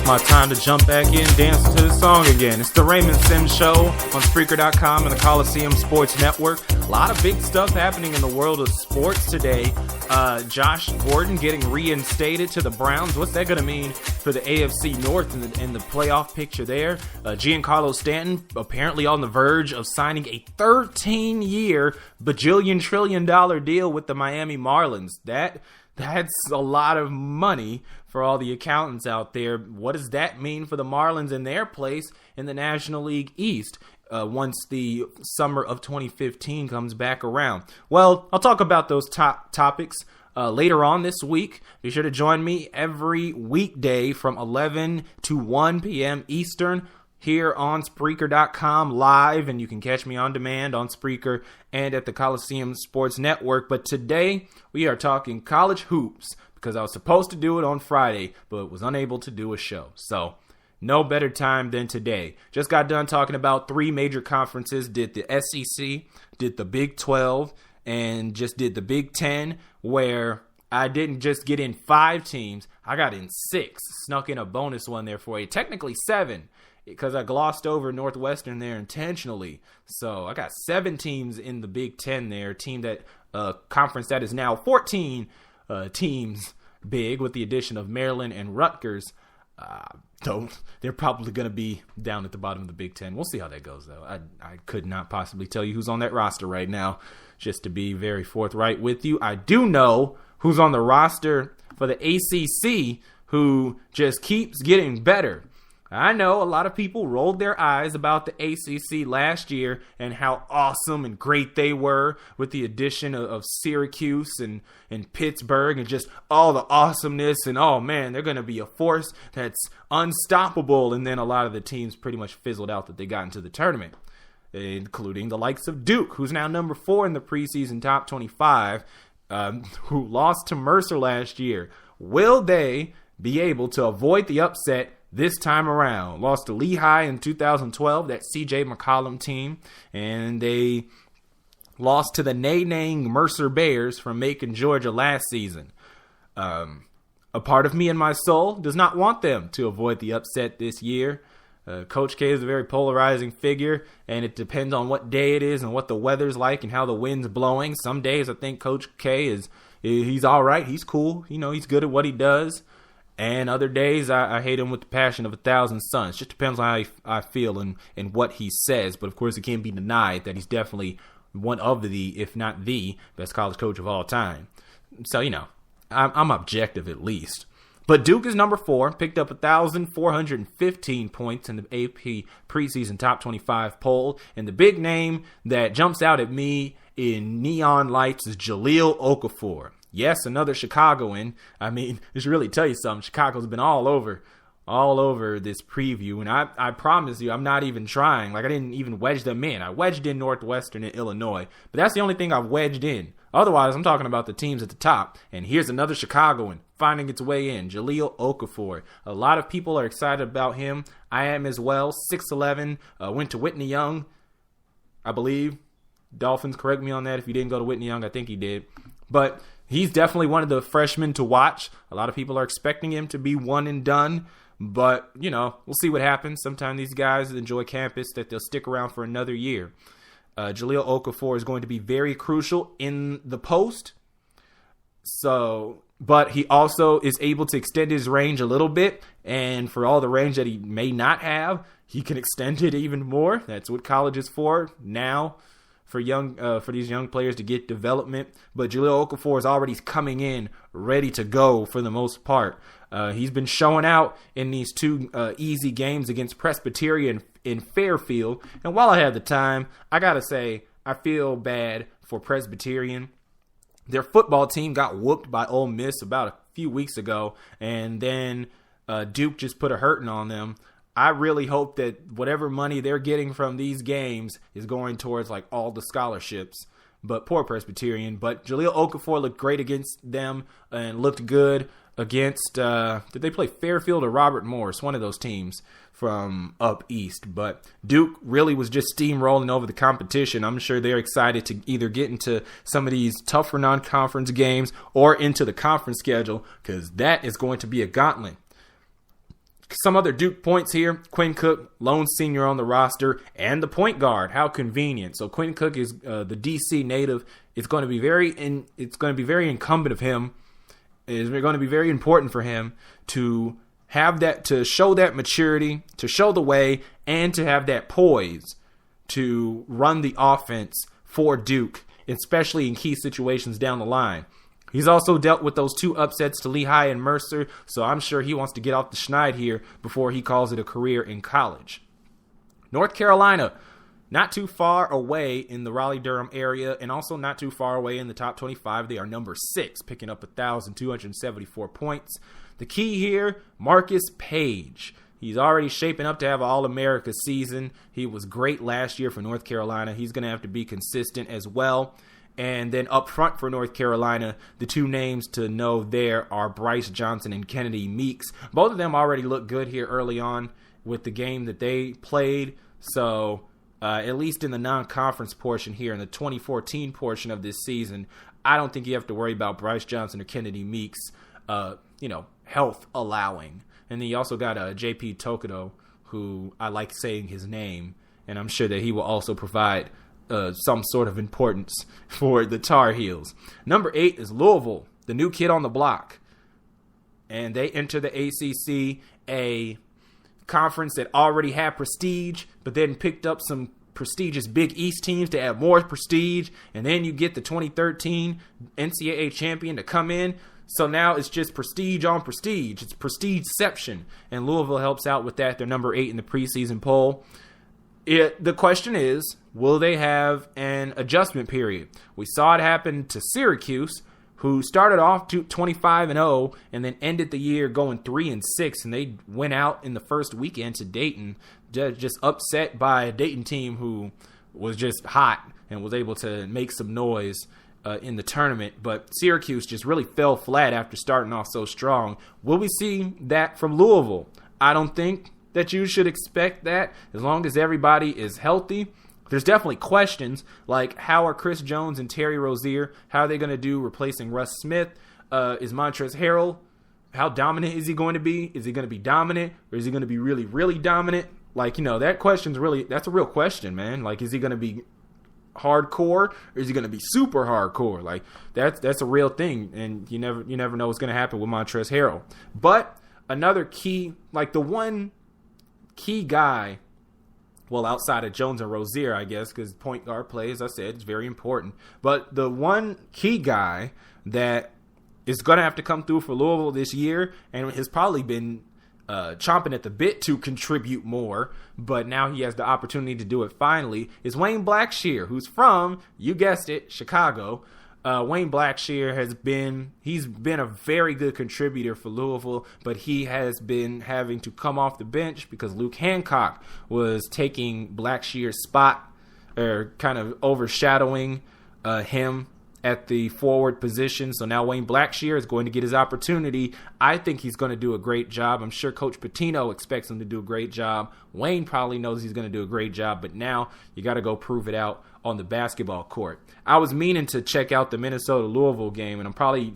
my time to jump back in, dance to the song again. It's the Raymond Sims Show on Spreaker.com and the Coliseum Sports Network. A lot of big stuff happening in the world of sports today. Josh Gordon getting reinstated to the Browns. What's that going to mean for the AFC North and the playoff picture there? Giancarlo Stanton apparently on the verge of signing a 13-year bajillion trillion dollar deal with the Miami Marlins. That's a lot of money for all the accountants out there. What does that mean for the Marlins and their place in the National League East once the summer of 2015 comes back around? Well, I'll talk about those top topics later on this week. Be sure to join me every weekday from 11 to 1 p.m. Eastern here on Spreaker.com live, and you can catch me on demand on Spreaker and at the Coliseum Sports Network. But today we are talking college hoops because I was supposed to do it on Friday, but was unable to do a show. So no better time than today. Just got done talking about three major conferences. Did the SEC, did the Big 12, and just did the Big 10, where I didn't just get in 5 teams. I got in 6. Snuck in a bonus one there for you. Technically 7, because I glossed over Northwestern there intentionally. So I got 7 teams in the Big 10 there. Conference that is now 14 teams big, with the addition of Maryland and Rutgers. They're probably going to be down at the bottom of the Big 10. We'll see how that goes, though. I could not possibly tell you who's on that roster right now, just to be very forthright with you. I do know who's on the roster for the ACC, who just keeps getting better. I know a lot of people rolled their eyes about the ACC last year and how awesome and great they were with the addition of Syracuse and Pittsburgh and just all the awesomeness, and oh man, they're going to be a force that's unstoppable. And then a lot of the teams pretty much fizzled out that they got into the tournament, including the likes of Duke, who's now number 4 in the preseason top 25, who lost to Mercer last year. Will they be able to avoid the upset this time around? Lost to Lehigh in 2012, that C.J. McCollum team, and they lost to the nay-naying Mercer Bears from Macon, Georgia last season. A part of me and my soul does not want them to avoid the upset this year. Coach K is a very polarizing figure, and it depends on what day it is and what the weather's like and how the wind's blowing. Some days I think Coach K he's all right. He's cool. He's good at what he does. And other days, I hate him with the passion of 1,000 suns. Just depends on how I feel and what he says. But, of course, it can't be denied that he's definitely one of the, if not the, best college coach of all time. So, I'm objective at least. But Duke is number 4, picked up 1,415 points in the AP preseason top 25 poll. And the big name that jumps out at me in neon lights is Jahlil Okafor. Yes, another Chicagoan. I mean, just really tell you something. Chicago's been all over this preview, and I promise you, I'm not even trying. I didn't even wedge them in. I wedged in Northwestern and Illinois, but that's the only thing I've wedged in. Otherwise, I'm talking about the teams at the top, and here's another Chicagoan finding its way in, Jahlil Okafor. A lot of people are excited about him. I am as well. 6'11", went to Whitney Young, I believe. Dolphins, correct me on that if he didn't go to Whitney Young. I think he did. But he's definitely one of the freshmen to watch. A lot of people are expecting him to be one and done. But, we'll see what happens. Sometimes these guys enjoy campus that they'll stick around for another year. Jahlil Okafor is going to be very crucial in the post. But he also is able to extend his range a little bit. And for all the range that he may not have, he can extend it even more. That's what college is for now. For these young players to get development. But Jahlil Okafor is already coming in ready to go for the most part. He's been showing out in these 2 easy games against Presbyterian in Fairfield. And while I had the time, I got to say, I feel bad for Presbyterian. Their football team got whooped by Ole Miss about a few weeks ago. And then Duke just put a hurting on them. I really hope that whatever money they're getting from these games is going towards all the scholarships. But poor Presbyterian. But Jahlil Okafor looked great against them and looked good against, did they play Fairfield or Robert Morris? One of those teams from up east. But Duke really was just steamrolling over the competition. I'm sure they're excited to either get into some of these tougher non-conference games or into the conference schedule, because that is going to be a gauntlet. Some other Duke points here. Quinn Cook, lone senior on the roster, and the point guard. How convenient. So Quinn Cook is the DC native. It's going to be very incumbent of him. It's going to be very important for him to have that, to show that maturity, to show the way, and to have that poise to run the offense for Duke, especially in key situations down the line. He's also dealt with those 2 upsets to Lehigh and Mercer, so I'm sure he wants to get off the schneid here before he calls it a career in college. North Carolina, not too far away in the Raleigh-Durham area, and also not too far away in the top 25. They are number 6, picking up 1,274 points. The key here, Marcus Page. He's already shaping up to have an All-America season. He was great last year for North Carolina. He's going to have to be consistent as well. And then up front for North Carolina, the 2 names to know there are Bryce Johnson and Kennedy Meeks. Both of them already look good here early on with the game that they played. So at least in the non-conference portion here, in the 2014 portion of this season, I don't think you have to worry about Bryce Johnson or Kennedy Meeks, health allowing. And then you also got JP Tokido, who I like saying his name, and I'm sure that he will also provide some sort of importance for the Tar Heels. Number 8 is Louisville, the new kid on the block. And they enter the ACC, a conference that already had prestige, but then picked up some prestigious Big East teams to add more prestige. And then you get the 2013 NCAA champion to come in. So now it's just prestige on prestige. It's prestigeception. And Louisville helps out with that. They're number 8 in the preseason poll. The question is, will they have an adjustment period? We saw it happen to Syracuse, who started off 25-0 and then ended the year going 3-6, and they went out in the first weekend to Dayton, just upset by a Dayton team who was just hot and was able to make some noise in the tournament. But Syracuse just really fell flat after starting off so strong. Will we see that from Louisville? I don't think that you should expect that, as long as everybody is healthy. There's definitely questions like, how are Chris Jones and Terry Rozier, how are they going to do replacing Russ Smith? Is Montrezl Harrell, how dominant is he going to be? Is he going to be dominant, or is he going to be really, really dominant? That's a real question, man. Like, is he going to be hardcore, or is he going to be super hardcore? Like, that's a real thing, and you never know what's going to happen with Montrezl Harrell. But another key, like the one key guy, well, outside of Jones and Rozier, I guess, because point guard play, as I said, is very important. But the one key guy that is going to have to come through for Louisville this year, and has probably been chomping at the bit to contribute more, but now he has the opportunity to do it finally, is Wayne Blackshear, who's from, you guessed it, Chicago. Wayne Blackshear he's been a very good contributor for Louisville, but he has been having to come off the bench because Luke Hancock was taking Blackshear's spot, or kind of overshadowing him at the forward position. So now Wayne Blackshear is going to get his opportunity. I think he's going to do a great job. I'm sure Coach Pitino expects him to do a great job. Wayne probably knows he's going to do a great job, but now you got to go prove it out on the basketball court. I was meaning to check out the Minnesota-Louisville game, and I'm probably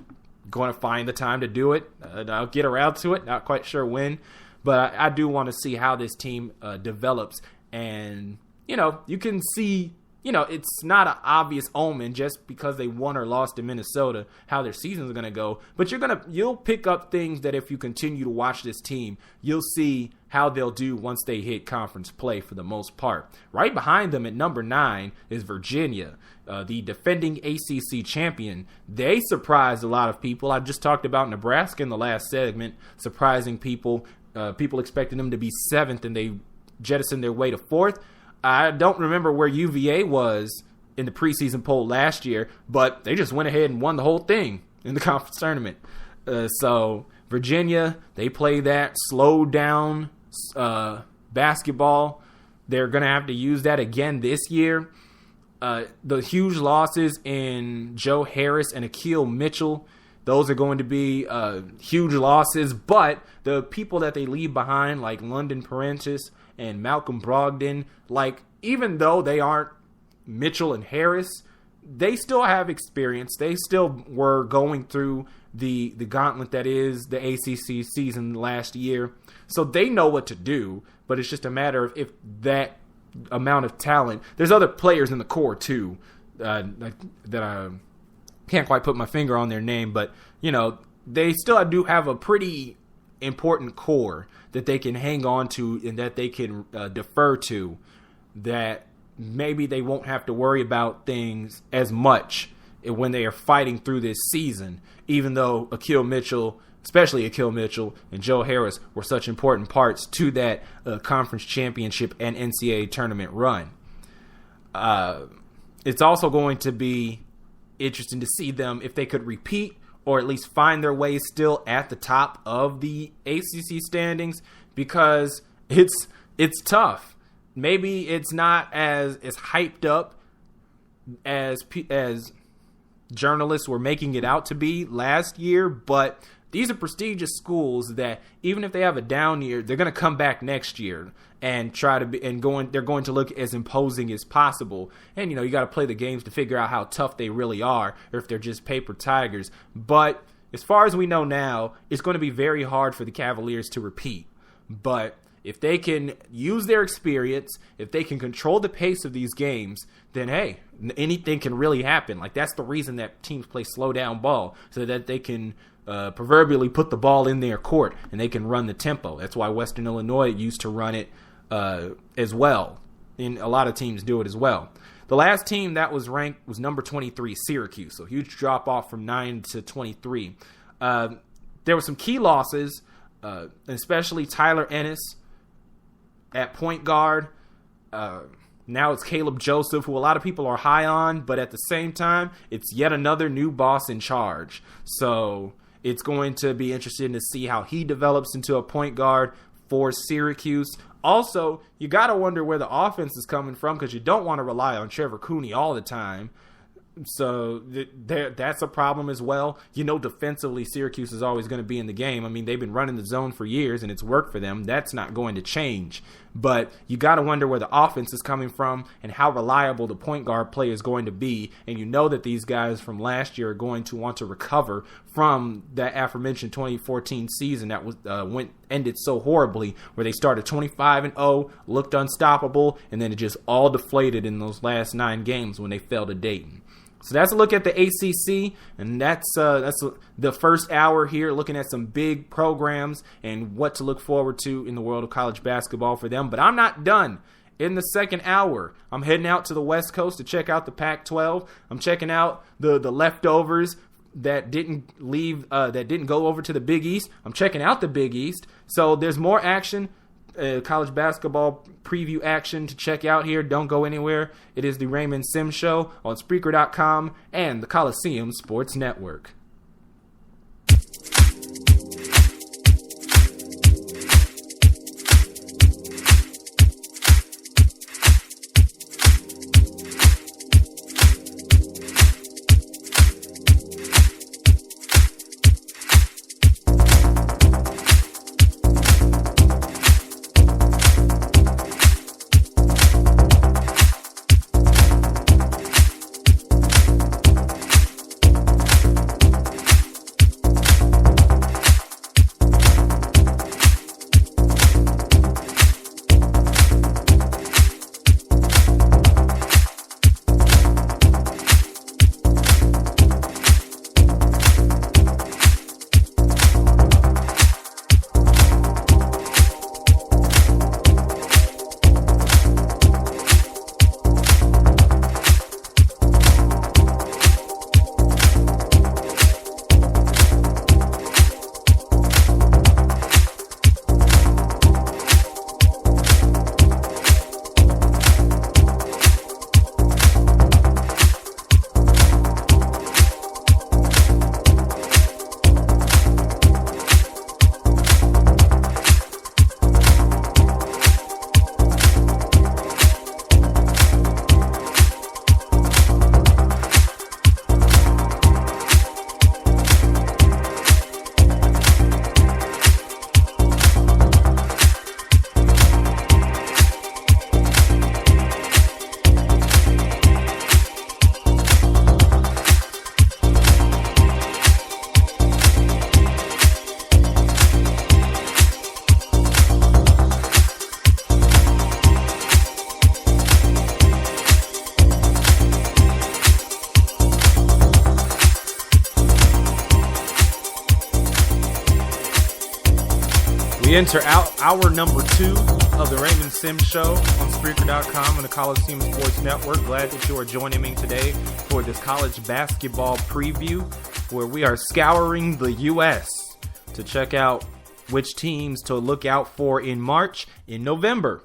going to find the time to do it. I'll get around to it. Not quite sure when, but I do want to see how this team develops. And, you can see, it's not an obvious omen just because they won or lost to Minnesota how their seasons are going to go. But you'll pick up things that if you continue to watch this team, you'll see how they'll do once they hit conference play for the most part. Right behind them at number 9 is Virginia, the defending ACC champion. They surprised a lot of people. I just talked about Nebraska in the last segment, surprising people. People expected them to be 7th, and they jettisoned their way to 4th. I don't remember where UVA was in the preseason poll last year, but they just went ahead and won the whole thing in the conference tournament. So Virginia, they play that slowed down basketball. They're going to have to use that again this year. The huge losses in Joe Harris and Akil Mitchell, those are going to be huge losses, but the people that they leave behind, like London Parentis and Malcolm Brogdon, like, even though they aren't Mitchell and Harris, they still have experience. They still were going through the gauntlet that is the ACC season last year. So they know what to do, but it's just a matter of if that amount of talent. There's other players in the core too that I can't quite put my finger on their name, but they still do have a pretty important core that they can hang on to and that they can defer to, that maybe they won't have to worry about things as much when they are fighting through this season, even though especially Akil Mitchell and Joe Harris were such important parts to that conference championship and NCAA tournament run. It's also going to be interesting to see them if they could repeat or at least find their way still at the top of the ACC standings, because it's tough. Maybe it's not as hyped up as journalists were making it out to be last year, but these are prestigious schools that even if they have a down year, they're going to come back next year and they're going to look as imposing as possible. And you got to play the games to figure out how tough they really are, or if they're just paper tigers. But as far as we know now, it's going to be very hard for the Cavaliers to repeat. But if they can use their experience, if they can control the pace of these games, then hey, anything can really happen. Like, that's the reason that teams play slow down ball, so that they can proverbially put the ball in their court and they can run the tempo. That's why Western Illinois used to run it as well. And a lot of teams do it as well. The last team that was ranked was number 23, Syracuse. So huge drop off from 9 to 23. There were some key losses, especially Tyler Ennis at point guard. Now it's Caleb Joseph, who a lot of people are high on, but at the same time, it's yet another new boss in charge. So it's going to be interesting to see how he develops into a point guard for Syracuse. Also, you got to wonder where the offense is coming from, because you don't want to rely on Trevor Cooney all the time. So that's a problem as well. Defensively, Syracuse is always going to be in the game. I mean, they've been running the zone for years, and it's worked for them. That's not going to change. But you got to wonder where the offense is coming from and how reliable the point guard play is going to be. And that these guys from last year are going to want to recover from that aforementioned 2014 season that was ended so horribly, where they started 25-0, looked unstoppable, and then it just all deflated in those last 9 games when they fell to Dayton. So that's a look at the ACC, and that's the first hour here, looking at some big programs and what to look forward to in the world of college basketball for them. But I'm not done. In the second hour, I'm heading out to the West Coast to check out the Pac-12. I'm checking out the leftovers that didn't go over to the Big East. I'm checking out the Big East. So there's more action. College basketball preview action to check out here. Don't go anywhere. It is the Raymond Sims Show on Spreaker.com and the Coliseum Sports Network. We enter hour number 2 of the Raymond Sims Show on Spreaker.com and the Coliseum Sports Network. Glad that you are joining me today for this college basketball preview, where we are scouring the U.S. to check out which teams to look out for in March, in November.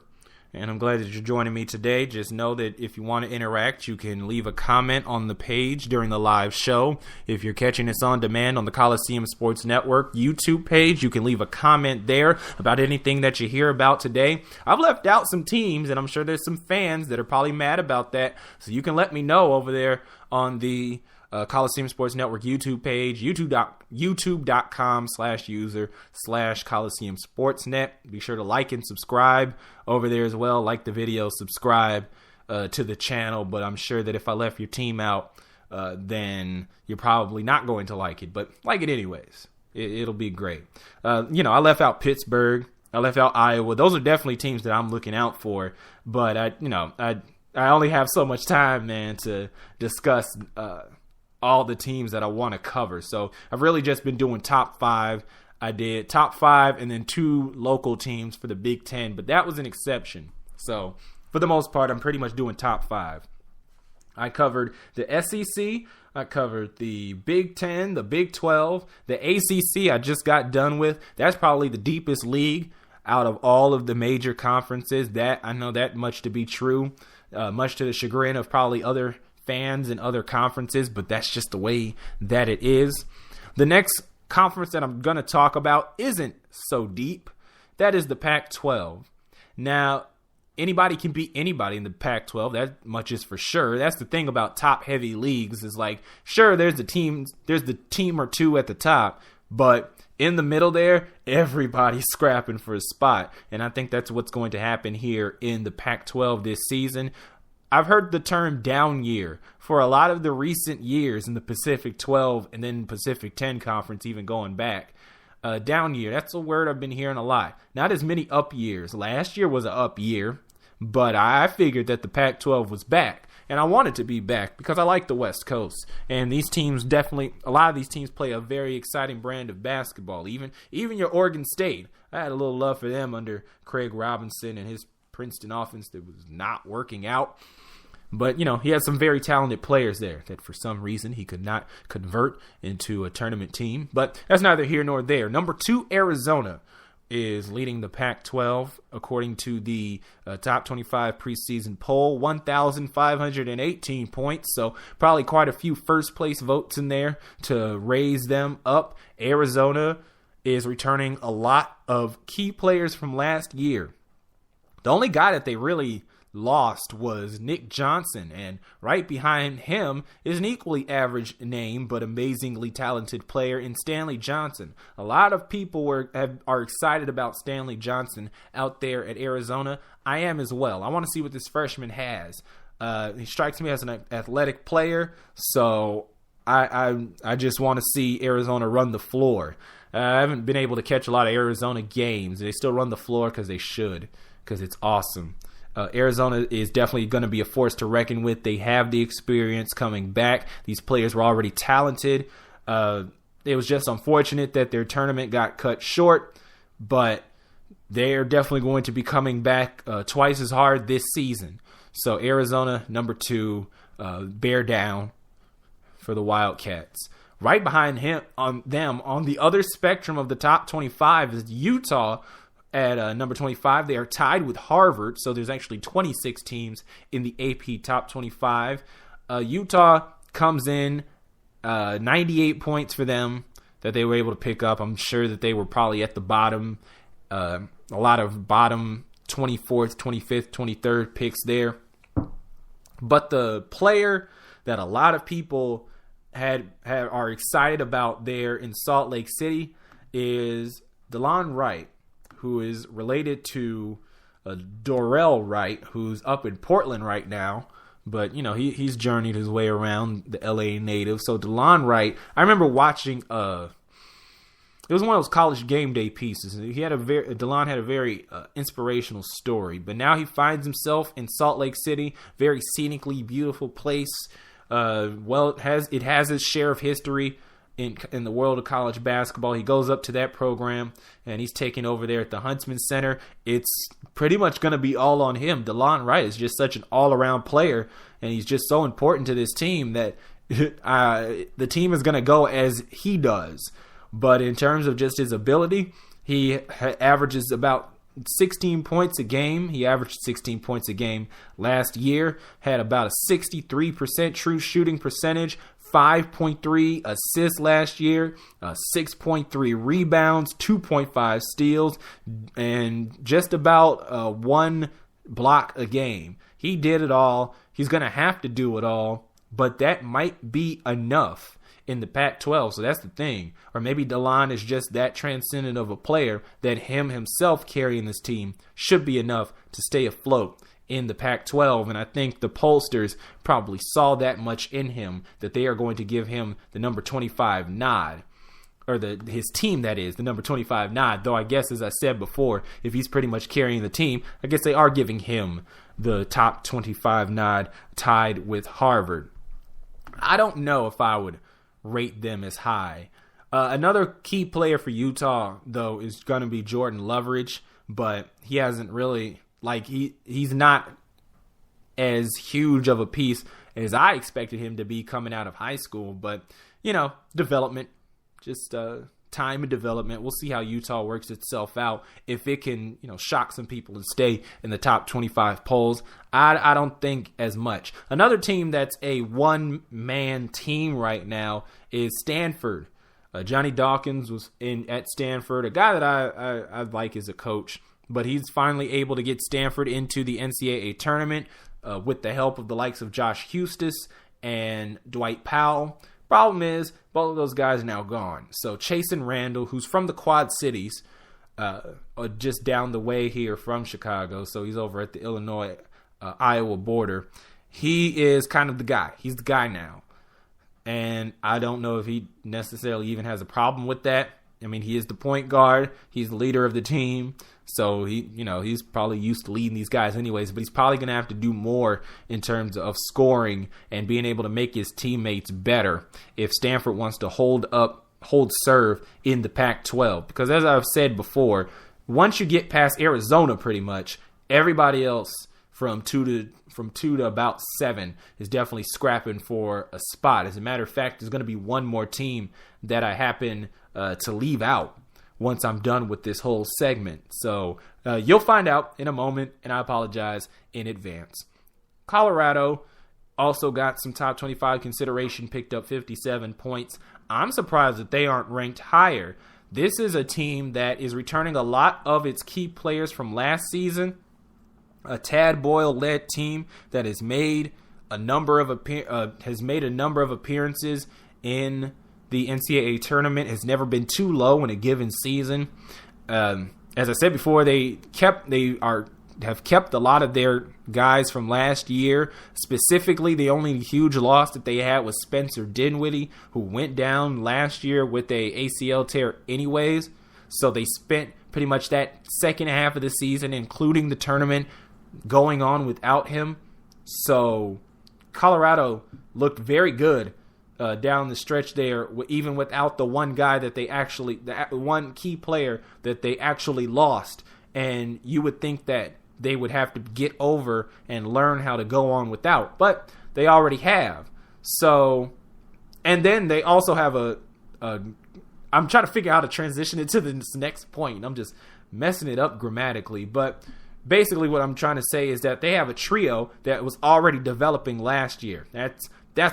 And I'm glad that you're joining me today. Just know that if you want to interact, you can leave a comment on the page during the live show. If you're catching us on demand on the Coliseum Sports Network YouTube page, you can leave a comment there about anything that you hear about today. I've left out some teams, and I'm sure there's some fans that are probably mad about that. So you can let me know over there on the Coliseum Sports Network YouTube page, youtube.com/user/Coliseum Sportsnet. Be sure to like and subscribe over there as well. Like the video, subscribe to the channel. But I'm sure that if I left your team out, then you're probably not going to like it. But like it anyways. It'll be great. I left out Pittsburgh. I left out Iowa. Those are definitely teams that I'm looking out for. But I only have so much time, man, to discuss all the teams that I want to cover. So I've really just been doing top 5. I did top 5 and then 2 local teams for the Big Ten, but that was an exception. So for the most part, I'm pretty much doing top 5. I covered the SEC. I covered the Big Ten, the Big 12, the ACC I just got done with. That's probably the deepest league out of all of the major conferences. That I know that much to be true, much to the chagrin of probably other fans in other conferences, but that's just the way that it is. The next conference that I'm going to talk about isn't so deep. That is the Pac-12. Now, anybody can beat anybody in the Pac-12. That much is for sure. That's the thing about top-heavy leagues is like, sure, there's the team or two at the top, but in the middle there, everybody's scrapping for a spot. And I think that's what's going to happen here in the Pac-12 this season. I've heard the term down year for a lot of the recent years in the Pacific 12 and then Pacific 10 conference, even going back. Down year, that's a word I've been hearing a lot. Not as many up years. Last year was an up year, but I figured that the Pac-12 was back. And I wanted to be back because I like the West Coast. And these teams definitely, a lot of these teams play a very exciting brand of basketball. Even your Oregon State, I had a little love for them under Craig Robinson and his Princeton offense that was not working out. But, he had some very talented players there that for some reason he could not convert into a tournament team. But that's neither here nor there. Number 2, Arizona is leading the Pac-12 according to the top 25 preseason poll, 1,518 points. So probably quite a few first place votes in there to raise them up. Arizona is returning a lot of key players from last year. The only guy that they really lost was Nick Johnson, and right behind him is an equally average name but amazingly talented player in Stanley Johnson. A lot of people are excited about Stanley Johnson out there at Arizona. I am as well. I want to see what this freshman has. He strikes me as an athletic player, so I just want to see Arizona run the floor. I haven't been able to catch a lot of Arizona games. They still run the floor because they should, because it's awesome. Arizona is definitely going to be a force to reckon with. They have the experience coming back. These players were already talented. It was just unfortunate that their tournament got cut short, but they're definitely going to be coming back twice as hard this season. So Arizona, number 2, bear down for the Wildcats. Right behind on the other spectrum of the top 25 is Utah. At number 25, they are tied with Harvard, so there's actually 26 teams in the AP Top 25. Utah comes in 98 points for them that they were able to pick up. I'm sure that they were probably at the bottom, a lot of bottom 24th, 25th, 23rd picks there. But the player that a lot of people are excited about there in Salt Lake City is DeLon Wright, who is related to Dorell Wright, who's up in Portland right now. But, he's journeyed his way around, the L.A. native. So DeLon Wright, I remember watching, it was one of those college game day pieces. DeLon had a very inspirational story. But now he finds himself in Salt Lake City, very scenically beautiful place. It has its share of history. in the world of college basketball. He goes up to that program, and he's taking over there at the Huntsman Center. It's pretty much going to be all on him. DeLon Wright is just such an all-around player, and he's just so important to this team that the team is going to go as he does. But in terms of just his ability, he averages about 16 points a game. He averaged 16 points a game last year, had about a 63% true shooting percentage, 5.3 assists last year, 6.3 rebounds, 2.5 steals, and just about 1 block a game. He did it all. He's going to have to do it all, but that might be enough in the Pac-12, so that's the thing. Or maybe DeLon is just that transcendent of a player that himself carrying this team should be enough to stay afloat in the Pac-12, and I think the pollsters probably saw that much in him that they are going to give him the number 25 nod, or his team, that is, the number 25 nod, though I guess, as I said before, if he's pretty much carrying the team, I guess they are giving him the top 25 nod tied with Harvard. I don't know if I would rate them as high. Another key player for Utah, though, is going to be Jordan Loveridge, but he hasn't really, he's not as huge of a piece as I expected him to be coming out of high school, but, development, just time and development. We'll see how Utah works itself out. If it can, shock some people and stay in the top 25 polls, I don't think as much. Another team that's a one-man team right now is Stanford. Johnny Dawkins was at Stanford, a guy that I like as a coach, but he's finally able to get Stanford into the NCAA tournament with the help of the likes of Josh Hustis and Dwight Powell. Problem is, both of those guys are now gone. So Chasen Randall, who's from the Quad Cities, just down the way here from Chicago, so he's over at the Illinois-Iowa border, he is kind of the guy. He's the guy now. And I don't know if he necessarily even has a problem with that. I mean, he is the point guard. He's the leader of the team. So he's probably used to leading these guys anyways, but he's probably going to have to do more in terms of scoring and being able to make his teammates better if Stanford wants to hold serve in the Pac-12. Because as I've said before, once you get past Arizona, pretty much everybody else from two to about 7 is definitely scrapping for a spot. As a matter of fact, there's going to be one more team that I happen to leave out once I'm done with this whole segment. So you'll find out in a moment, and I apologize in advance. Colorado also got some top 25 consideration, picked up 57 points. I'm surprised that they aren't ranked higher. This is a team that is returning a lot of its key players from last season. A Tad Boyle-led team that has made a number of appearances in the NCAA tournament, has never been too low in a given season. As I said before, have kept a lot of their guys from last year. Specifically, the only huge loss that they had was Spencer Dinwiddie, who went down last year with a ACL tear anyways. So they spent pretty much that second half of the season, including the tournament, going on without him. So Colorado looked very good down the stretch there, even without the one guy that the one key player that they actually lost. And you would think that they would have to get over and learn how to go on without, but they already have. So, and then they also have I'm trying to figure out how to transition it to this next point. I'm just messing it up grammatically, but basically what I'm trying to say is that they have a trio that was already developing last year. That's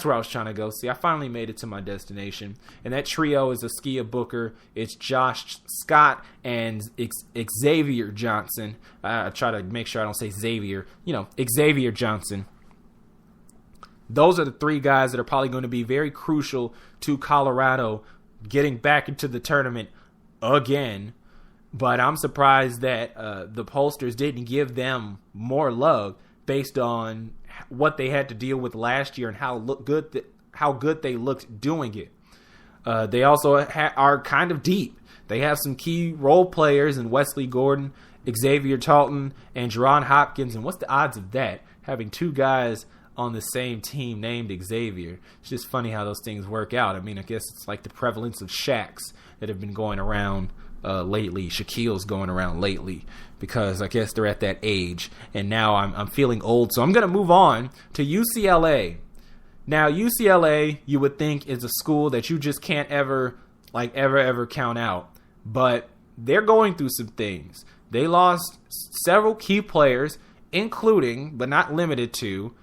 where I was trying to go. See, I finally made it to my destination. And that trio is Askia Booker, it's Josh Scott, and Xavier Johnson. I try to make sure I don't say Xavier. Xavier Johnson. Those are the 3 guys that are probably going to be very crucial to Colorado getting back into the tournament again. But I'm surprised that the pollsters didn't give them more love based on what they had to deal with last year and how good they looked doing it. They also are kind of deep. They have some key role players in Wesley Gordon, Xavier Talton, and Jerron Hopkins. And what's the odds of that? Having 2 guys on the same team named Xavier. It's just funny how those things work out. I mean, I guess it's like the prevalence of Shaqs that have been going around lately. Shaquille's going around lately because I guess they're at that age. And now I'm feeling old. So I'm going to move on to UCLA. Now, UCLA, you would think, is a school that you just can't ever count out. But they're going through some things. They lost several key players, including, but not limited to,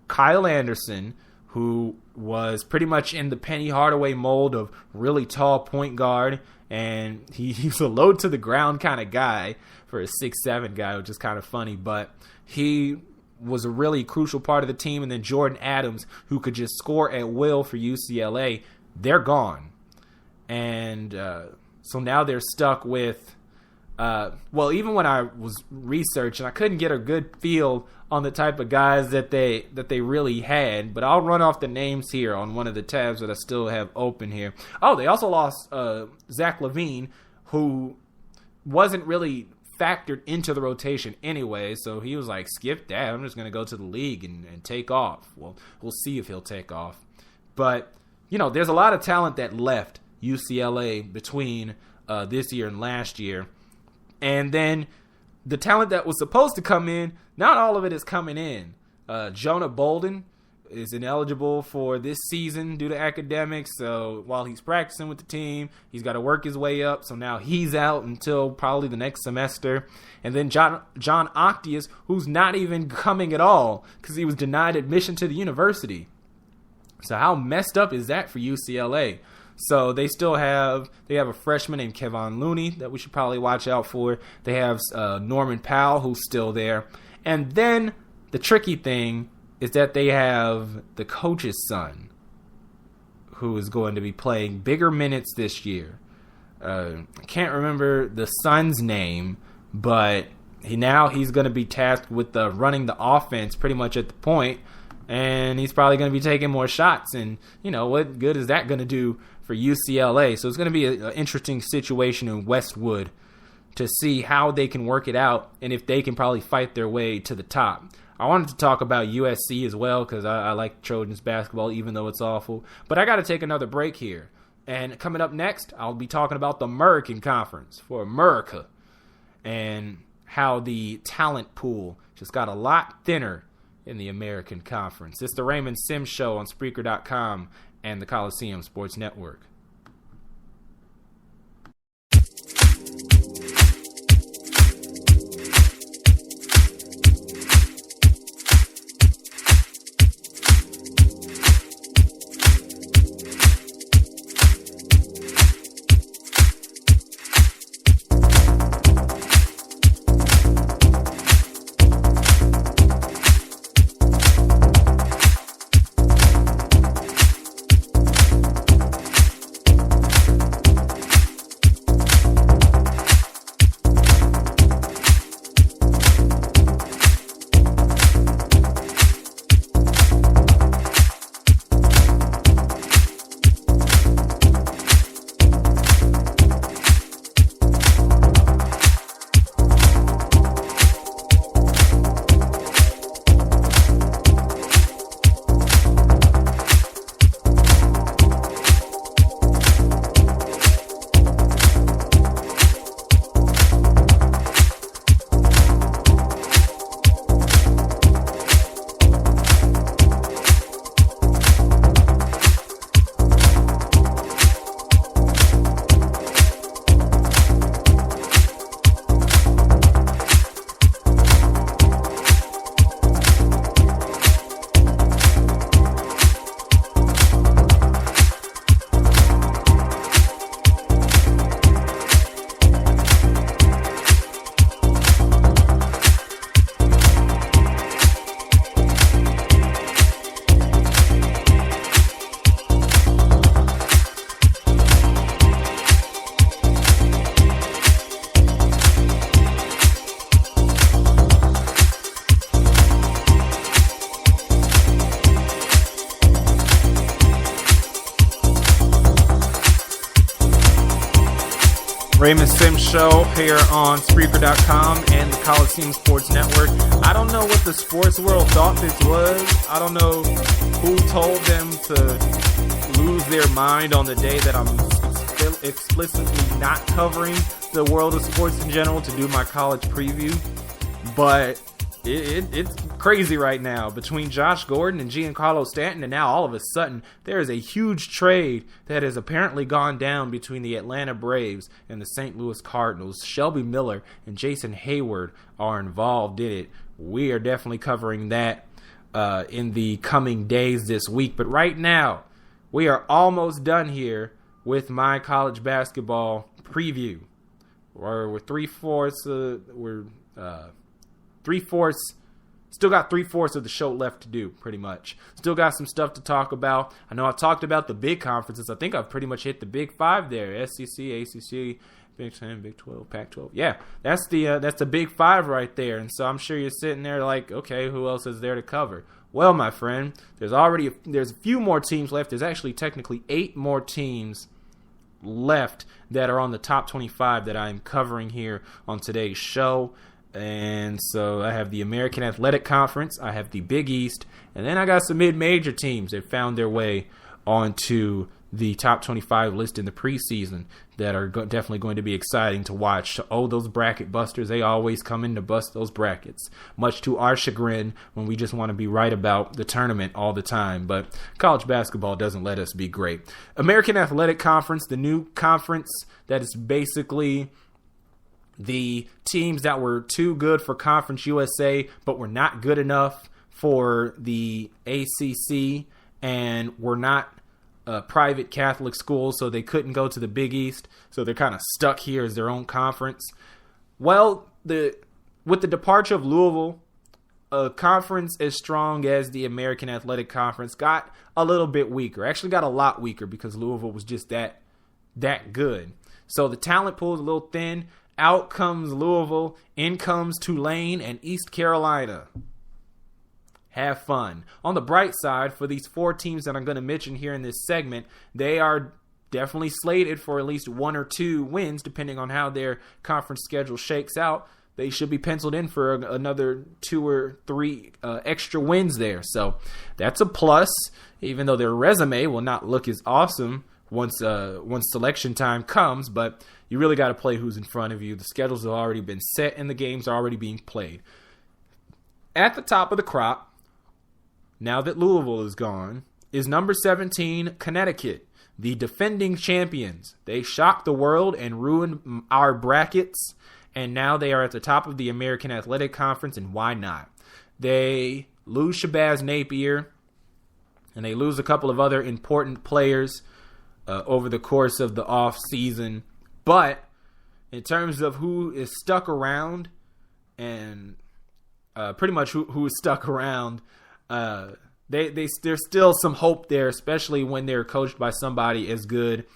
Kyle Anderson, who was pretty much in the Penny Hardaway mold of really tall point guard, and he's a low to the ground kind of guy for a 6'7" guy, which is kind of funny, but he was a really crucial part of the team. And then Jordan Adams, who could just score at will for UCLA, they're gone. And so now they're stuck with, even when I was researching, I couldn't get a good feel on the type of guys that they really had, but I'll run off the names here on one of the tabs that I still have open here. Oh, they also lost Zach LaVine, who wasn't really factored into the rotation anyway, so he was like, skip that, I'm just going to go to the league and take off. Well, we'll see if he'll take off. But, there's a lot of talent that left UCLA between this year and last year. And then the talent that was supposed to come in, not all of it is coming in. Jonah Bolden is ineligible for this season due to academics. So while he's practicing with the team, he's got to work his way up. So now he's out until probably the next semester. And then John Octius, who's not even coming at all because he was denied admission to the university. So how messed up is that for UCLA? So they have a freshman named Kevon Looney that we should probably watch out for. They have Norman Powell, who's still there. And then the tricky thing is that they have the coach's son, who is going to be playing bigger minutes this year. I can't remember the son's name, but he's going to be tasked with running the offense pretty much at the point, and he's probably going to be taking more shots. And, what good is that going to do for UCLA? So it's going to be an interesting situation in Westwood to see how they can work it out and if they can probably fight their way to the top. I wanted to talk about USC as well because I like Trojans basketball, even though it's awful. But I got to take another break here. And coming up next, I'll be talking about the American Conference for America and how the talent pool just got a lot thinner in the American Conference. It's the Raymond Sims Show on Spreaker.com and the Coliseum Sports Network. Raymond Sims Show here on Spreaker.com and the Coliseum Sports Network. I don't know what the sports world thought this was. I don't know who told them to lose their mind on the day that I'm explicitly not covering the world of sports in general to do my college preview. But it's crazy right now between Josh Gordon and Giancarlo Stanton, and now all of a sudden there is a huge trade that has apparently gone down between the Atlanta Braves and the St. Louis Cardinals. Shelby Miller and Jason Hayward are involved in it. We are definitely covering that in the coming days this week. But right now, we are almost done here with my college basketball preview. We're still got 3/4 of the show left to do, pretty much. Still got some stuff to talk about. I know I've talked about the big conferences. I think I've pretty much hit the big five there. SEC, ACC, Big 10, Big 12, Pac-12. Yeah, that's the big five right there. And so I'm sure you're sitting there like, okay, who else is there to cover? Well, my friend, there's a few more teams left. There's actually technically 8 more teams left that are on the top 25 that I'm covering here on today's show. And so I have the American Athletic Conference, I have the Big East, and then I got some mid-major teams that found their way onto the top 25 list in the preseason that are definitely going to be exciting to watch. Oh, those bracket busters, they always come in to bust those brackets, much to our chagrin when we just want to be right about the tournament all the time. But college basketball doesn't let us be great. American Athletic Conference, the new conference that is basically the teams that were too good for Conference USA but were not good enough for the ACC and were not private Catholic schools, so they couldn't go to the Big East, so they're kind of stuck here as their own conference. Well, with the departure of Louisville, a conference as strong as the American Athletic Conference got a little bit weaker. Actually got a lot weaker because Louisville was just that good. So the talent pool is a little thin. Out comes Louisville, in comes Tulane and East Carolina. Have fun. On the bright side, for these 4 teams that I'm going to mention here in this segment, they are definitely slated for at least 1 or 2 wins, depending on how their conference schedule shakes out. They should be penciled in for another 2 or 3 extra wins there. So that's a plus, even though their resume will not look as awesome once selection time comes, but you really got to play who's in front of you. The schedules have already been set and the games are already being played. At the top of the crop, now that Louisville is gone, is number 17, Connecticut, the defending champions. They shocked the world and ruined our brackets, and now they are at the top of the American Athletic Conference, and why not? They lose Shabazz Napier, and they lose a couple of other important players over the course of the off season. But in terms of who is stuck around and pretty much who is stuck around, there's still some hope there, especially when they're coached by somebody as good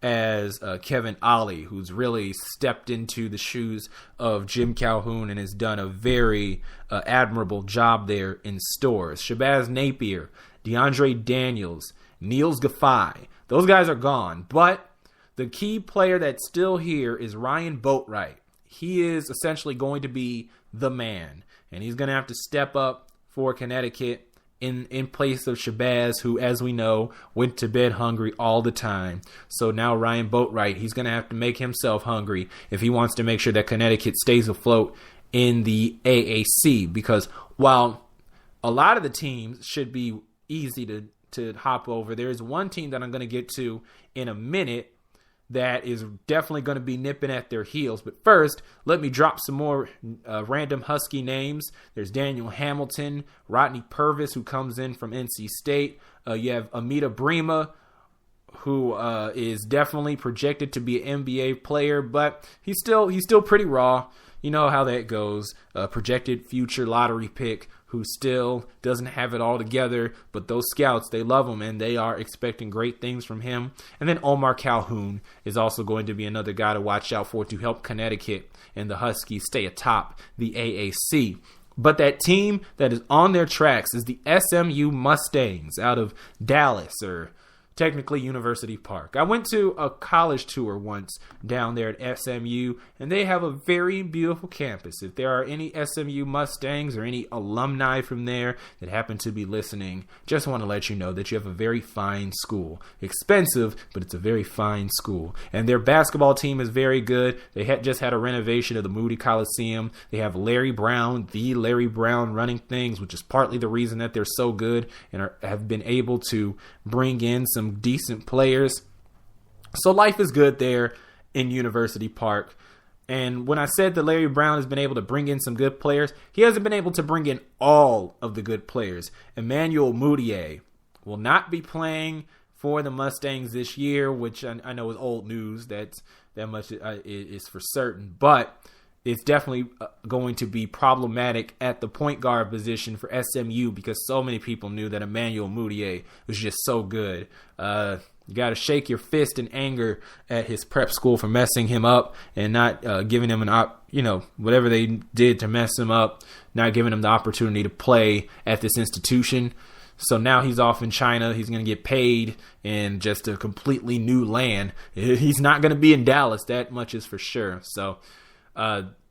as Kevin Ollie, who's really stepped into the shoes of Jim Calhoun and has done a very admirable job there in stores. Shabazz Napier, DeAndre Daniels, Niels Gaffey, those guys are gone. But the key player that's still here is Ryan Boatwright. He is essentially going to be the man, and he's going to have to step up for Connecticut in place of Shabazz, who, as we know, went to bed hungry all the time. So now Ryan Boatwright, he's going to have to make himself hungry if he wants to make sure that Connecticut stays afloat in the AAC, because while a lot of the teams should be easy to hop over, there's one team that I'm going to get to in a minute that is definitely going to be nipping at their heels. But first, let me drop some more random Husky names. There's Daniel Hamilton, Rodney Purvis, who comes in from NC State. You have Amita Brima, who is definitely projected to be an NBA player, but he's still pretty raw. You know how that goes. Projected future lottery pick who still doesn't have it all together, but those scouts, they love him, and they are expecting great things from him. And then Omar Calhoun is also going to be another guy to watch out for to help Connecticut and the Huskies stay atop the AAC. But that team that is on their tracks is the SMU Mustangs out of Dallas, or technically University Park. I went to a college tour once down there at SMU, and they have a very beautiful campus. If there are any SMU Mustangs or any alumni from there that happen to be listening, just want to let you know that you have a very fine school. Expensive, but it's a very fine school. And their basketball team is very good. They just had a renovation of the Moody Coliseum. They have Larry Brown, the Larry Brown, running things, which is partly the reason that they're so good and have been able to bring in some decent players. So life is good there in University Park. And when I said that Larry Brown has been able to bring in some good players, he hasn't been able to bring in all of the good players. Emmanuel Mudiay will not be playing for the Mustangs this year, which I know is old news. That much is for certain. But it's definitely going to be problematic at the point guard position for SMU because so many people knew that Emmanuel Mudiay was just so good. You got to shake your fist in anger at his prep school for messing him up and not giving him whatever they did to mess him up, not giving him the opportunity to play at this institution. So now he's off in China. He's going to get paid in just a completely new land. He's not going to be in Dallas. That much is for sure. So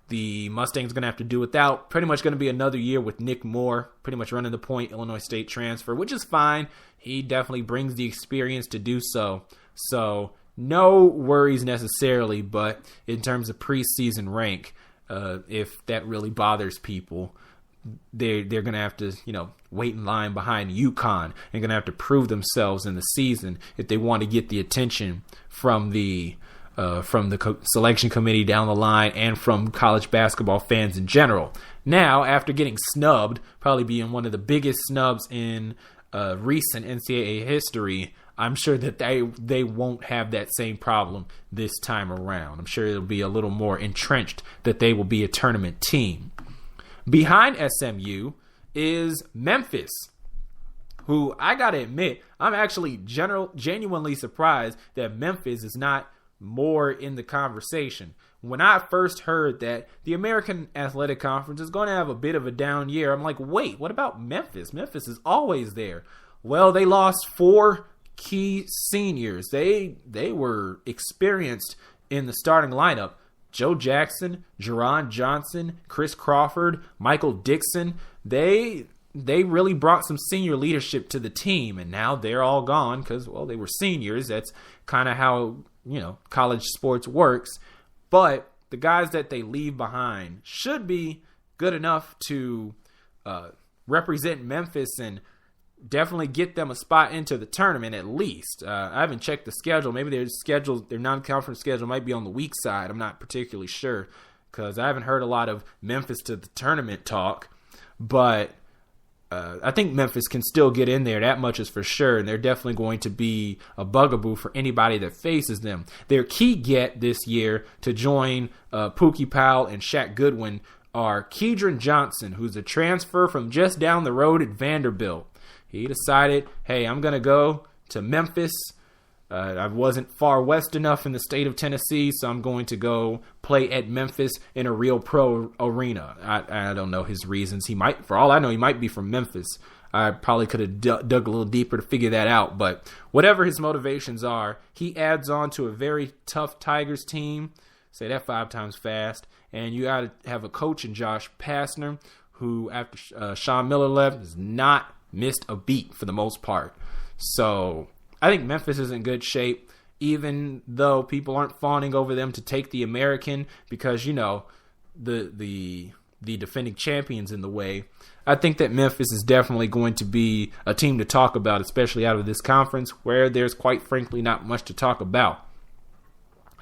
the Mustangs are going to have to do without. Pretty much going to be another year with Nick Moore, pretty much running the point, Illinois State transfer, which is fine. He definitely brings the experience to do so. So no worries necessarily, but in terms of preseason rank, if that really bothers people, they're going to have to, wait in line behind UConn. They're going to have to prove themselves in the season if they want to get the attention from the selection committee down the line and from college basketball fans in general. Now, after getting snubbed, probably being one of the biggest snubs in recent NCAA history, I'm sure that they won't have that same problem this time around. I'm sure it'll be a little more entrenched that they will be a tournament team. Behind SMU is Memphis, who I got to admit, I'm actually genuinely surprised that Memphis is not more in the conversation. When I first heard that the American Athletic Conference is going to have a bit of a down year, I'm like, wait, what about Memphis? Memphis is always there. Well, they lost 4 key seniors. They were experienced in the starting lineup. Joe Jackson, Jerron Johnson, Chris Crawford, Michael Dixon, they really brought some senior leadership to the team, and now they're all gone because, well, they were seniors. That's kind of how, college sports works. But the guys that they leave behind should be good enough to represent Memphis and definitely get them a spot into the tournament at least. I haven't checked the schedule. Maybe their non-conference schedule might be on the weak side. I'm not particularly sure because I haven't heard a lot of Memphis to the tournament talk. But I think Memphis can still get in there. That much is for sure. And they're definitely going to be a bugaboo for anybody that faces them. Their key get this year to join Pookie Powell and Shaq Goodwin are Kedron Johnson, who's a transfer from just down the road at Vanderbilt. He decided, hey, I'm going to go to Memphis. I wasn't far west enough in the state of Tennessee, so I'm going to go play at Memphis in a real pro arena. I don't know his reasons. For all I know, he might be from Memphis. I probably could have dug a little deeper to figure that out. But whatever his motivations are, he adds on to a very tough Tigers team. Say that 5 times fast. And you got to have a coach in Josh Pastner, who after Sean Miller left has not missed a beat for the most part. So I think Memphis is in good shape, even though people aren't fawning over them to take the American because, the defending champions in the way. I think that Memphis is definitely going to be a team to talk about, especially out of this conference where there's quite frankly not much to talk about.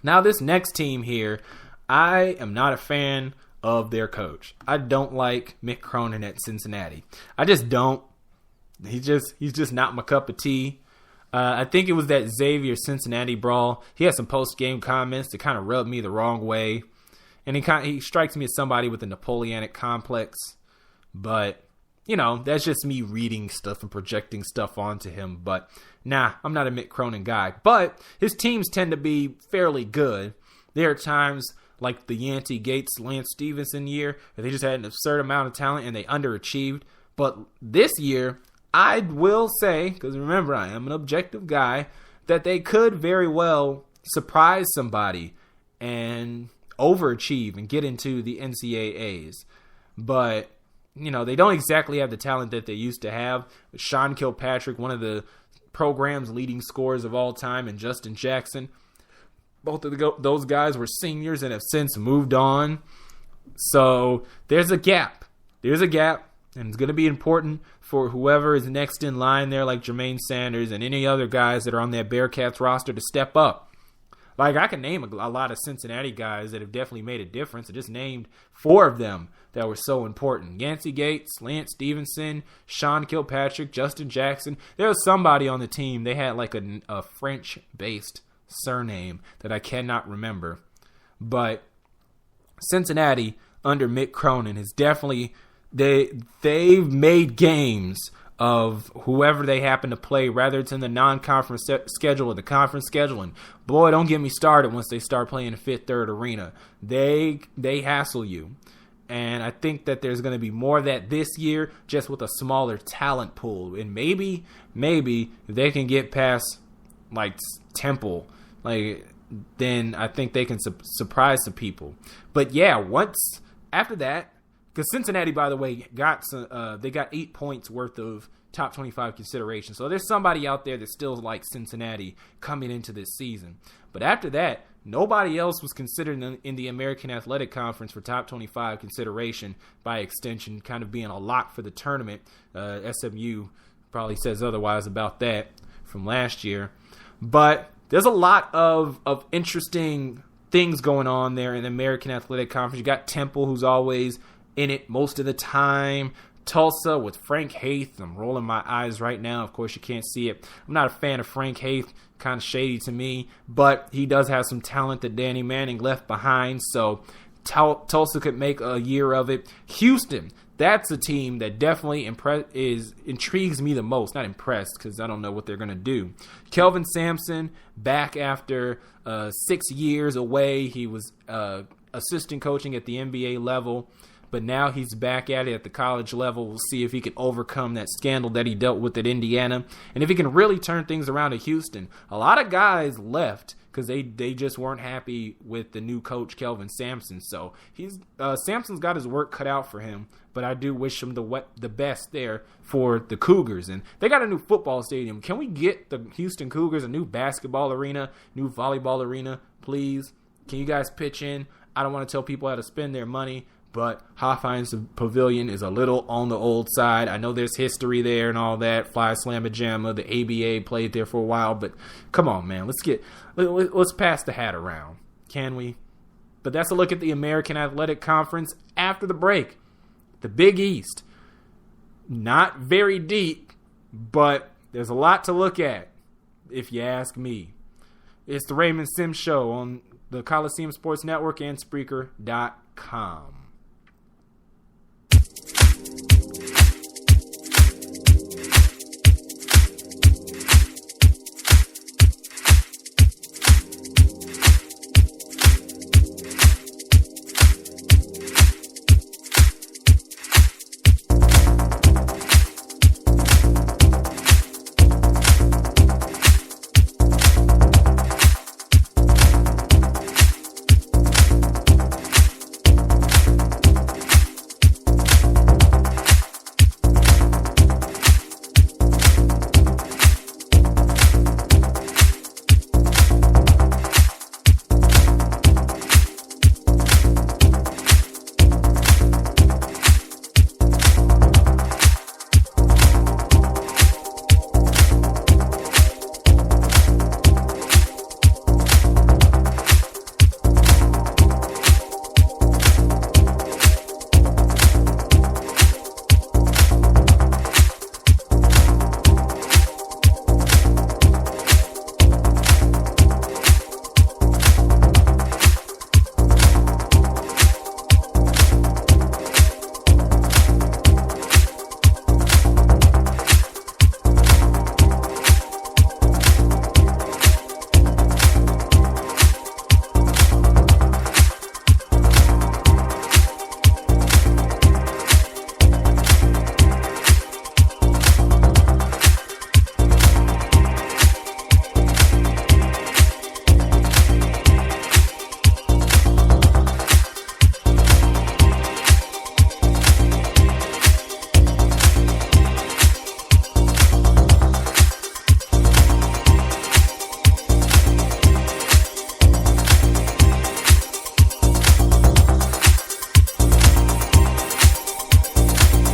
Now, this next team here, I am not a fan of their coach. I don't like Mick Cronin at Cincinnati. I just don't. He's just not my cup of tea. I think it was that Xavier-Cincinnati brawl. He had some post-game comments that kind of rubbed me the wrong way. And he strikes me as somebody with a Napoleonic complex. But, that's just me reading stuff and projecting stuff onto him. But, nah, I'm not a Mick Cronin guy. But his teams tend to be fairly good. There are times like the Yancey Gates Lance Stevenson year that they just had an absurd amount of talent and they underachieved. But this year, I will say, because remember, I am an objective guy, that they could very well surprise somebody and overachieve and get into the NCAAs. But, they don't exactly have the talent that they used to have. Sean Kilpatrick, one of the program's leading scorers of all time, and Justin Jackson, both of those guys were seniors and have since moved on. So there's a gap. And it's going to be important for whoever is next in line there, like Jermaine Sanders and any other guys that are on that Bearcats roster, to step up. Like, I can name a lot of Cincinnati guys that have definitely made a difference. I just named 4 of them that were so important. Yancey Gates, Lance Stevenson, Sean Kilpatrick, Justin Jackson. There was somebody on the team. They had like a French-based surname that I cannot remember. But Cincinnati, under Mick Cronin, is definitely... They've made games of whoever they happen to play, whether it's in the non-conference schedule or the conference schedule. And boy, don't get me started once they start playing the Fifth Third Arena. They hassle you. And I think that there's going to be more of that this year, just with a smaller talent pool. And maybe they can get past like Temple, then I think they can surprise some people. But yeah, after that. Because Cincinnati, by the way, got 8 points worth of top 25 consideration. So there's somebody out there that still likes Cincinnati coming into this season. But after that, nobody else was considered in the American Athletic Conference for top 25 consideration, by extension, kind of being a lock for the tournament. SMU probably says otherwise about that from last year. But there's a lot of interesting things going on there in the American Athletic Conference. You got Temple, who's always in it most of the time. Tulsa with Frank Haith. I'm rolling my eyes right now. Of course, you can't see it. I'm not a fan of Frank Haith. Kind of shady to me. But he does have some talent that Danny Manning left behind. So Tulsa could make a year of it. Houston, that's a team that definitely intrigues me the most. Not impressed, because I don't know what they're going to do. Kelvin Sampson, back after 6 years away. He was assistant coaching at the NBA level. But now he's back at it at the college level. We'll see if he can overcome that scandal that he dealt with at Indiana. And if he can really turn things around at Houston. A lot of guys left because they just weren't happy with the new coach, Kelvin Sampson. So Sampson's got his work cut out for him. But I do wish him the best there for the Cougars. And they got a new football stadium. Can we get the Houston Cougars a new basketball arena, new volleyball arena, please? Can you guys pitch in? I don't want to tell people how to spend their money. But Hofheinz Pavilion is a little on the old side. I know there's history there and all that. Fly Slamma Jamma, the ABA played there for a while. But come on, man. Let's pass the hat around. Can we? But that's a look at the American Athletic Conference after the break. The Big East. Not very deep, but there's a lot to look at, if you ask me. It's the Raymond Sims Show on the Coliseum Sports Network and Spreaker.com.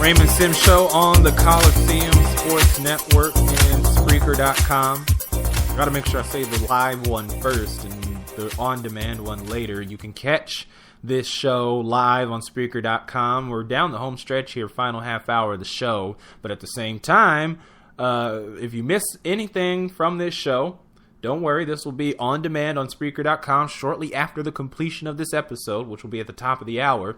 Raymond Sims Show on the Coliseum Sports Network and Spreaker.com. Got to make sure I say the live one first and the on-demand one later. You can catch this show live on Spreaker.com. We're down the home stretch here, final half hour of the show. But at the same time, if you miss anything from this show, don't worry. This will be on demand on Spreaker.com shortly after the completion of this episode, which will be at the top of the hour.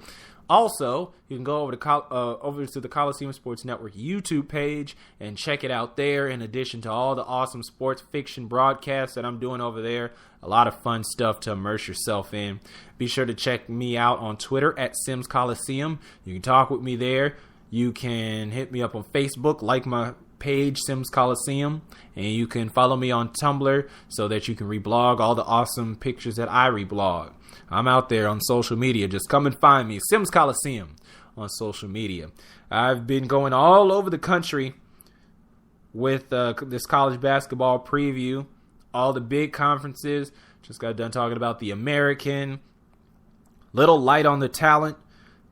Also, you can go over to the Coliseum Sports Network YouTube page and check it out there, in addition to all the awesome sports fiction broadcasts that I'm doing over there. A lot of fun stuff to immerse yourself in. Be sure to check me out on Twitter at Sims Coliseum. You can talk with me there. You can hit me up on Facebook, like my page, Sims Coliseum, and you can follow me on Tumblr so that you can reblog all the awesome pictures that I reblog. I'm out there on social media. Just come and find me, Sims Coliseum, on social media. I've been going all over the country with this college basketball preview, all the big conferences. Just got done talking about the American. Little light on the talent,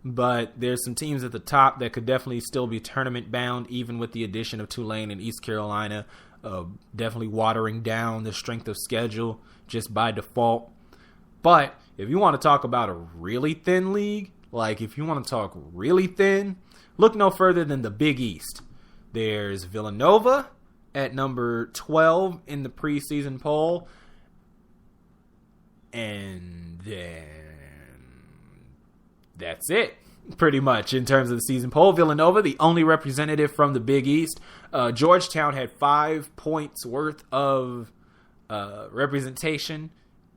but there's some teams at the top that could definitely still be tournament bound, even with the addition of Tulane and East Carolina, definitely watering down the strength of schedule just by default. But if you want to talk about a really thin league, like if you want to talk really thin, look no further than the Big East. There's Villanova at number 12 in the preseason poll. And then that's it, pretty much, in terms of the season poll. Villanova, the only representative from the Big East. Georgetown had 5 points worth of representation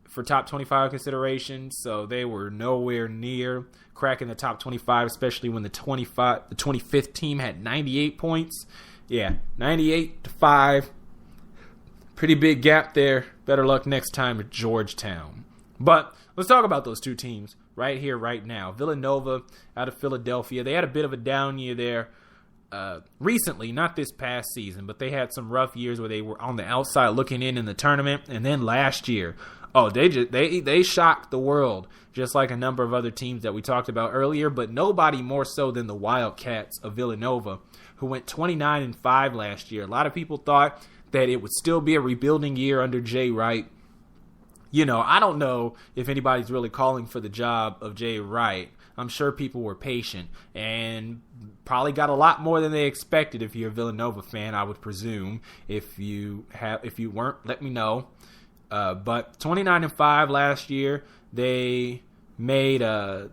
for top 25 consideration, so they were nowhere near cracking the top 25, especially when the 25th team had 98 points. Yeah, 98-5. Pretty big gap there. Better luck next time at Georgetown. But let's talk about those two teams right here, right now. Villanova out of Philadelphia. They had a bit of a down year there recently, not this past season, but they had some rough years where they were on the outside looking in the tournament. And then last year, they shocked the world, just like a number of other teams that we talked about earlier, but nobody more so than the Wildcats of Villanova, who went 29-5 last year. A lot of people thought that it would still be a rebuilding year under Jay Wright. You know, I don't know if anybody's really calling for the job of Jay Wright. I'm sure people were patient and probably got a lot more than they expected. If you're a Villanova fan, I would presume. If you weren't, let me know. But 29-5 last year, they made a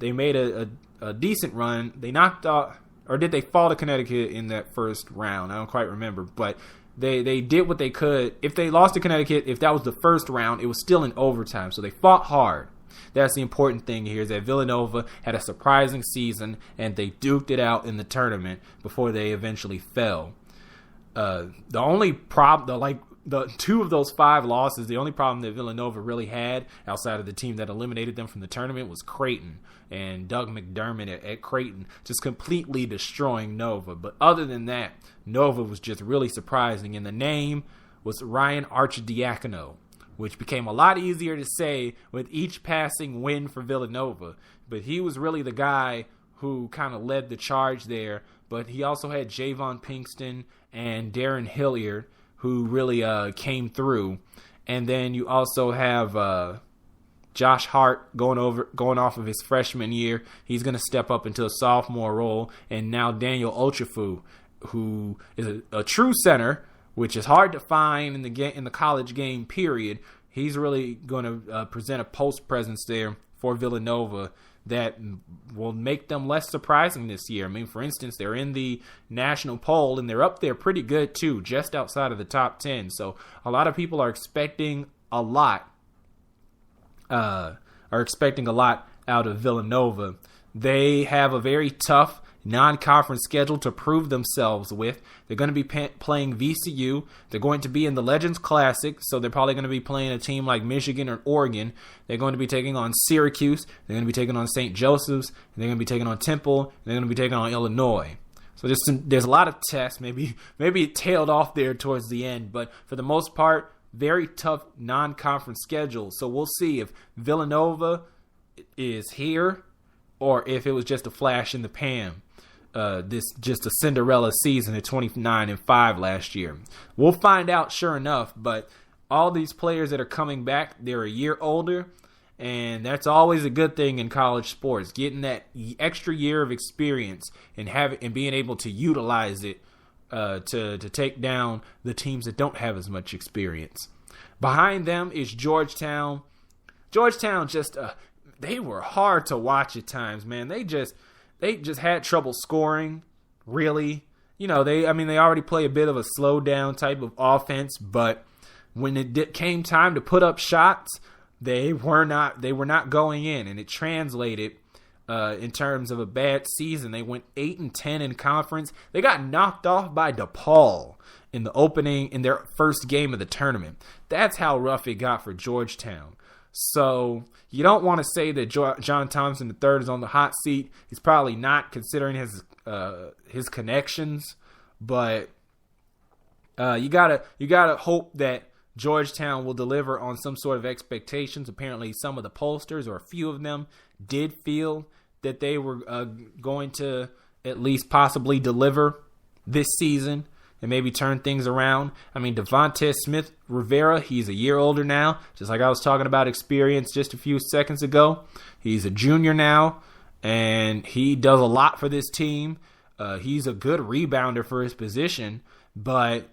decent run. They knocked out, or did they fall to Connecticut in that first round? I don't quite remember, but they did what they could. If they lost to Connecticut, if that was the first round, it was still in overtime. So they fought hard. That's the important thing here, is that Villanova had a surprising season and they duked it out in the tournament before they eventually fell. The only problem, the two of those 5 losses, the only problem that Villanova really had outside of the team that eliminated them from the tournament was Creighton and Doug McDermott at Creighton just completely destroying Nova. But other than that, Nova was just really surprising, and the name was Ryan Arcidiacono, which became a lot easier to say with each passing win for Villanova. But he was really the guy who kind of led the charge there. But he also had Javon Pinkston and Darren Hilliard, who really came through. And then you also have Josh Hart going off of his freshman year. He's going to step up into a sophomore role. And now Daniel Ochefu, who is a true center, which is hard to find in the college game, period. He's really going to present a post presence there for Villanova that will make them less surprising this year. I mean, for instance, they're in the national poll, and they're up there pretty good, too, just outside of the top 10. So a lot of people are expecting a lot out of Villanova. They have a very tough non-conference schedule to prove themselves with. They're going to be playing VCU. They're going to be in the Legends Classic, so they're probably going to be playing a team like Michigan or Oregon. They're going to be taking on Syracuse. They're going to be taking on St. Joseph's. They're going to be taking on Temple. They're going to be taking on Illinois. So there's a lot of tests. Maybe it tailed off there towards the end, but for the most part, very tough non-conference schedule. So we'll see if Villanova is here or if it was just a flash in the pan. this just a Cinderella season at 29-5 last year. We'll find out sure enough, but all these players that are coming back, they're a year older, and that's always a good thing in college sports, getting that extra year of experience and being able to utilize it to take down the teams that don't have as much experience. Behind them is Georgetown. Georgetown they were hard to watch at times, man. They just had trouble scoring, really. They already play a bit of a slow down type of offense, but when it came time to put up shots, they were not going in, and it translated in terms of a bad season. They went 8-10 in conference. They got knocked off by DePaul in their first game of the tournament. That's how rough it got for Georgetown. So you don't want to say that John Thompson III is on the hot seat. He's probably not, considering his connections, but you gotta hope that Georgetown will deliver on some sort of expectations. Apparently, some of the pollsters, or a few of them, did feel that they were going to at least possibly deliver this season and maybe turn things around. Devontae Smith Rivera, he's a year older now, just like I was talking about experience just a few seconds ago. He's a junior now, and he does a lot for this team. He's a good rebounder for his position, but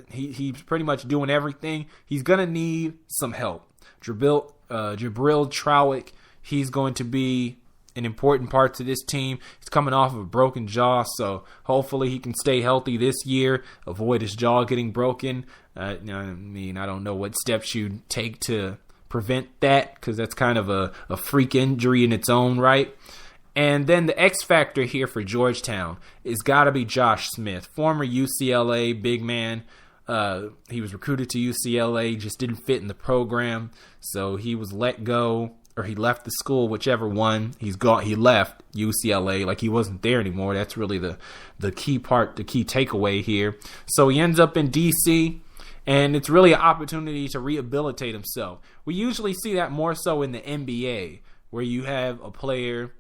he's pretty much doing everything. He's going to need some help. Jabril Trowick, he's going to be an important part to this team. He's coming off of a broken jaw, so hopefully he can stay healthy this year, avoid his jaw getting broken. I don't know what steps you take to prevent that, because that's kind of a freak injury in its own right. And then the X factor here for Georgetown is got to be Josh Smith, former UCLA big man. He was recruited to UCLA, just didn't fit in the program, so he was let go, or he left the school, whichever one. He left UCLA, like he wasn't there anymore. That's really the key takeaway here. So he ends up in DC, and it's really an opportunity to rehabilitate himself. We usually see that more so in the NBA, where you have a player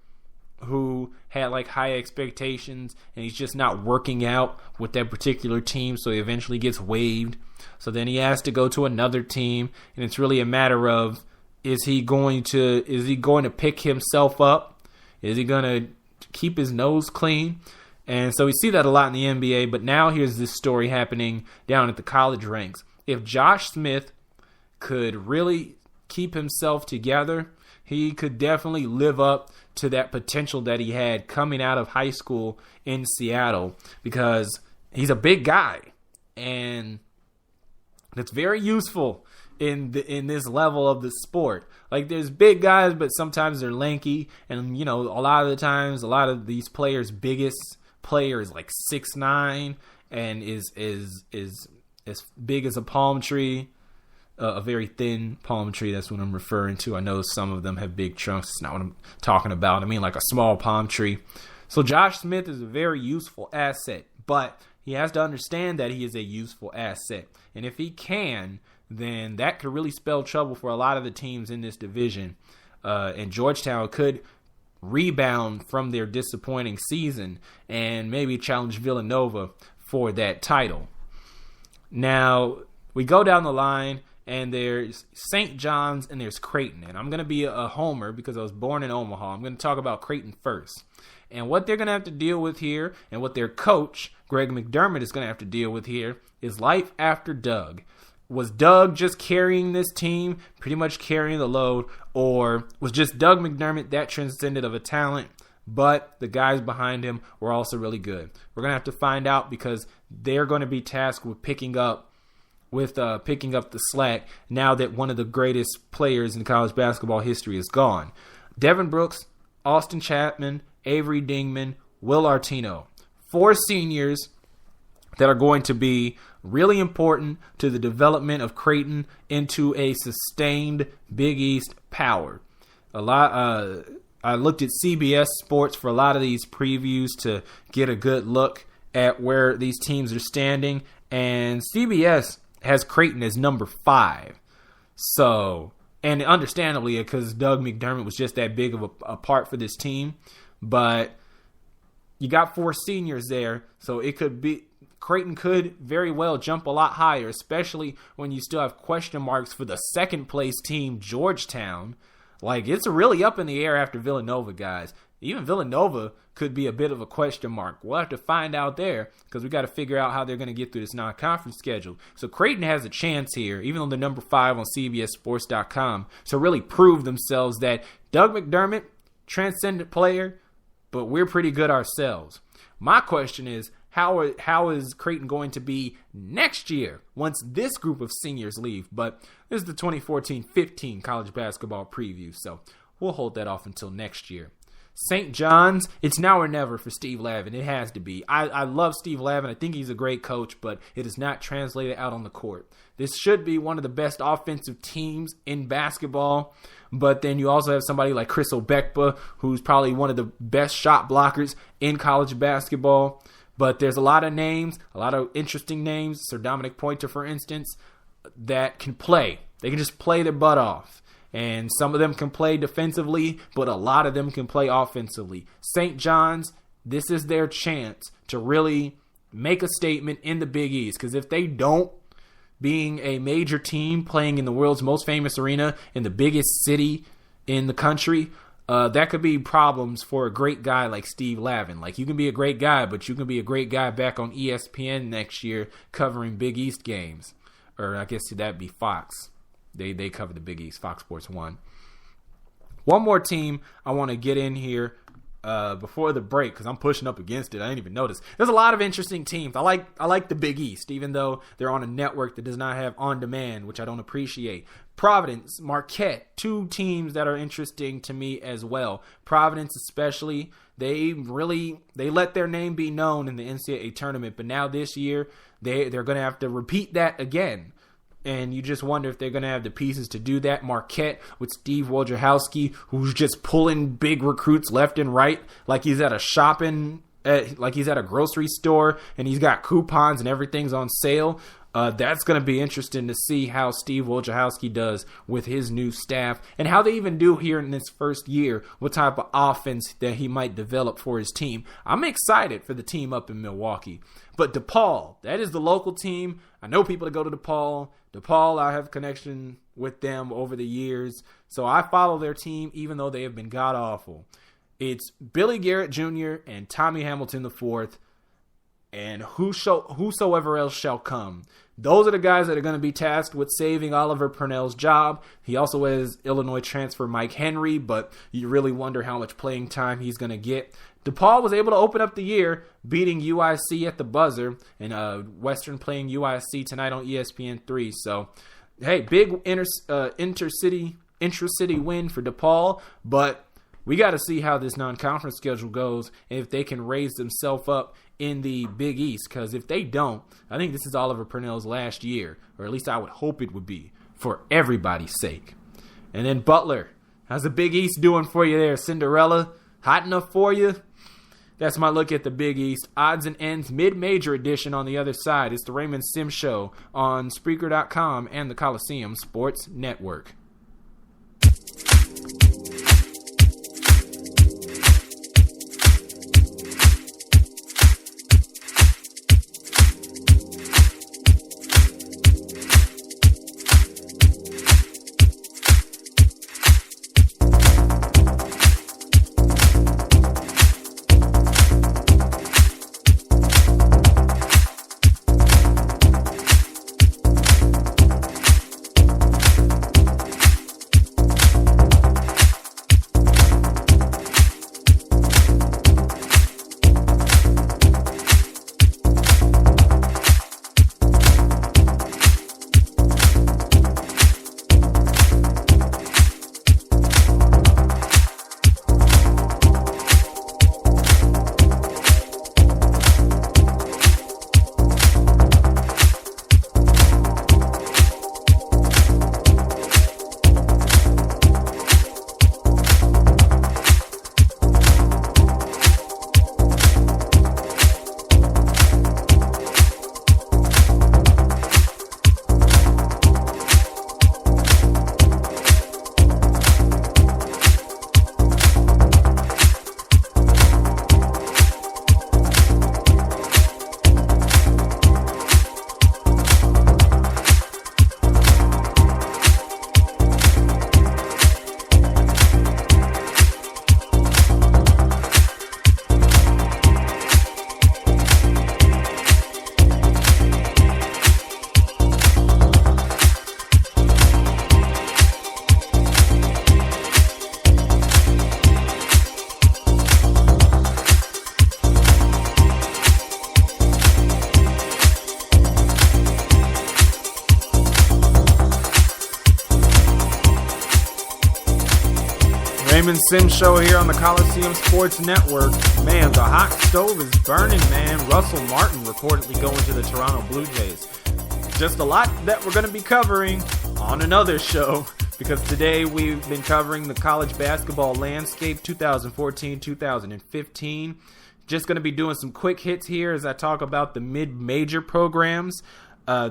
who had like high expectations and he's just not working out with that particular team, so he eventually gets waived. So then he has to go to another team, and it's really a matter of, is he going to pick himself up? Is he going to keep his nose clean? And so we see that a lot in the NBA, but now here's this story happening down at the college ranks. If Josh Smith could really keep himself together, he could definitely live up to that potential that he had coming out of high school in Seattle, because he's a big guy, and it's very useful in this level of the sport. Like, there's big guys, but sometimes they're lanky, and a lot of the times, a lot of these players' biggest player is like 6'9" and is as big as a palm tree. A very thin palm tree, that's what I'm referring to. I know some of them have big trunks. It's not what I'm talking about. I mean like a small palm tree. So Josh Smith is a very useful asset, but he has to understand that he is a useful asset. And if he can, then that could really spell trouble for a lot of the teams in this division. And Georgetown could rebound from their disappointing season and maybe challenge Villanova for that title. Now, we go down the line, and there's St. John's and there's Creighton. And I'm going to be a homer because I was born in Omaha. I'm going to talk about Creighton first. And what they're going to have to deal with here, and what their coach, Greg McDermott, is going to have to deal with here, is life after Doug. Was Doug just carrying this team, pretty much carrying the load, or was just Doug McDermott that transcendent of a talent, but the guys behind him were also really good? We're going to have to find out, because they're going to be tasked with picking up the slack now that one of the greatest players in college basketball history is gone. Devin Brooks, Austin Chapman, Avery Dingman, Will Artino. 4 seniors that are going to be really important to the development of Creighton into a sustained Big East power. I looked at CBS Sports for a lot of these previews to get a good look at where these teams are standing, and CBS has Creighton as number 5. So, and understandably, because Doug McDermott was just that big of a part for this team. But you got 4 seniors there, so it could be Creighton could very well jump a lot higher, especially when you still have question marks for the second place team, Georgetown. Like, it's really up in the air after Villanova, guys. Even Villanova could be a bit of a question mark. We'll have to find out there because we got to figure out how they're going to get through this non-conference schedule. So Creighton has a chance here, even though they're number 5 on CBSSports.com, to really prove themselves that Doug McDermott, transcendent player, but we're pretty good ourselves. My question is, how is Creighton going to be next year once this group of seniors leave? But this is the 2014-15 college basketball preview, so we'll hold that off until next year. St. John's, it's now or never for Steve Lavin. It has to be. I love Steve Lavin. I think he's a great coach, but it is not translated out on the court. This should be one of the best offensive teams in basketball, but then you also have somebody like Chris Obekpa, who's probably one of the best shot blockers in college basketball. But there's a lot of names, a lot of interesting names, Sir Dominic Pointer, for instance, that can play. They can just play their butt off. And some of them can play defensively, but a lot of them can play offensively. St. John's, this is their chance to really make a statement in the Big East. Because if they don't, being a major team playing in the world's most famous arena in the biggest city in the country, that could be problems for a great guy like Steve Lavin. Like, you can be a great guy, but you can be a great guy back on ESPN next year covering Big East games. Or I guess that'd be Fox. They cover the Big East, Fox Sports 1. One more team I want to get in here before the break because I'm pushing up against it. I didn't even notice. There's a lot of interesting teams. I like the Big East, even though they're on a network that does not have on-demand, which I don't appreciate. Providence, Marquette, 2 teams that are interesting to me as well. Providence especially, they let their name be known in the NCAA tournament, but now this year they're going to have to repeat that again. And you just wonder if they're going to have the pieces to do that. Marquette with Steve Wojciechowski, who's just pulling big recruits left and right, like he's at a grocery store, and he's got coupons and everything's on sale. That's going to be interesting to see how Steve Wojciechowski does with his new staff and how they even do here in this first year, what type of offense that he might develop for his team. I'm excited for the team up in Milwaukee. But DePaul, that is the local team. I know people that go to DePaul. DePaul, I have a connection with them over the years, so I follow their team even though they have been god-awful. It's Billy Garrett Jr. and Tommy Hamilton IV, and whosoever else shall come. Those are the guys that are going to be tasked with saving Oliver Purnell's job. He also has Illinois transfer Mike Henry, but you really wonder how much playing time he's going to get. DePaul was able to open up the year, beating UIC at the buzzer, and Western playing UIC tonight on ESPN3. So, hey, big intra-city win for DePaul, but we got to see how this non-conference schedule goes and if they can raise themselves up in the Big East, because if they don't, I think this is Oliver Purnell's last year, or at least I would hope it would be, for everybody's sake. And then Butler, how's the Big East doing for you there, Cinderella? Hot enough for you? That's my look at the Big East. Odds and ends, mid-major edition on the other side. It's the Raymond Sims Show on Spreaker.com and the Coliseum Sports Network. Zoom and Sim Show here on the Coliseum Sports Network. Man, the hot stove is burning, man. Russell Martin reportedly going to the Toronto Blue Jays. Just a lot that we're going to be covering on another show, because today we've been covering the college basketball landscape 2014-2015. Just going to be doing some quick hits here as I talk about the mid-major programs.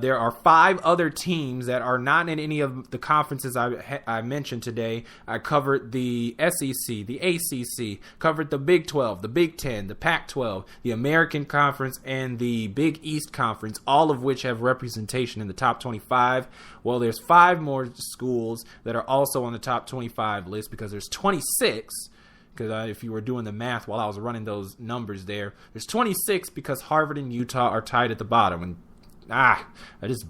There are 5 other teams that are not in any of the conferences I mentioned today. I covered the SEC, the ACC, covered the Big 12, the Big 10, the Pac-12, the American Conference, and the Big East Conference, all of which have representation in the top 25. Well, there's 5 more schools that are also on the top 25 list, because there's 26. Because if you were doing the math while I was running those numbers there's 26 because Harvard and Utah are tied at the bottom. And I just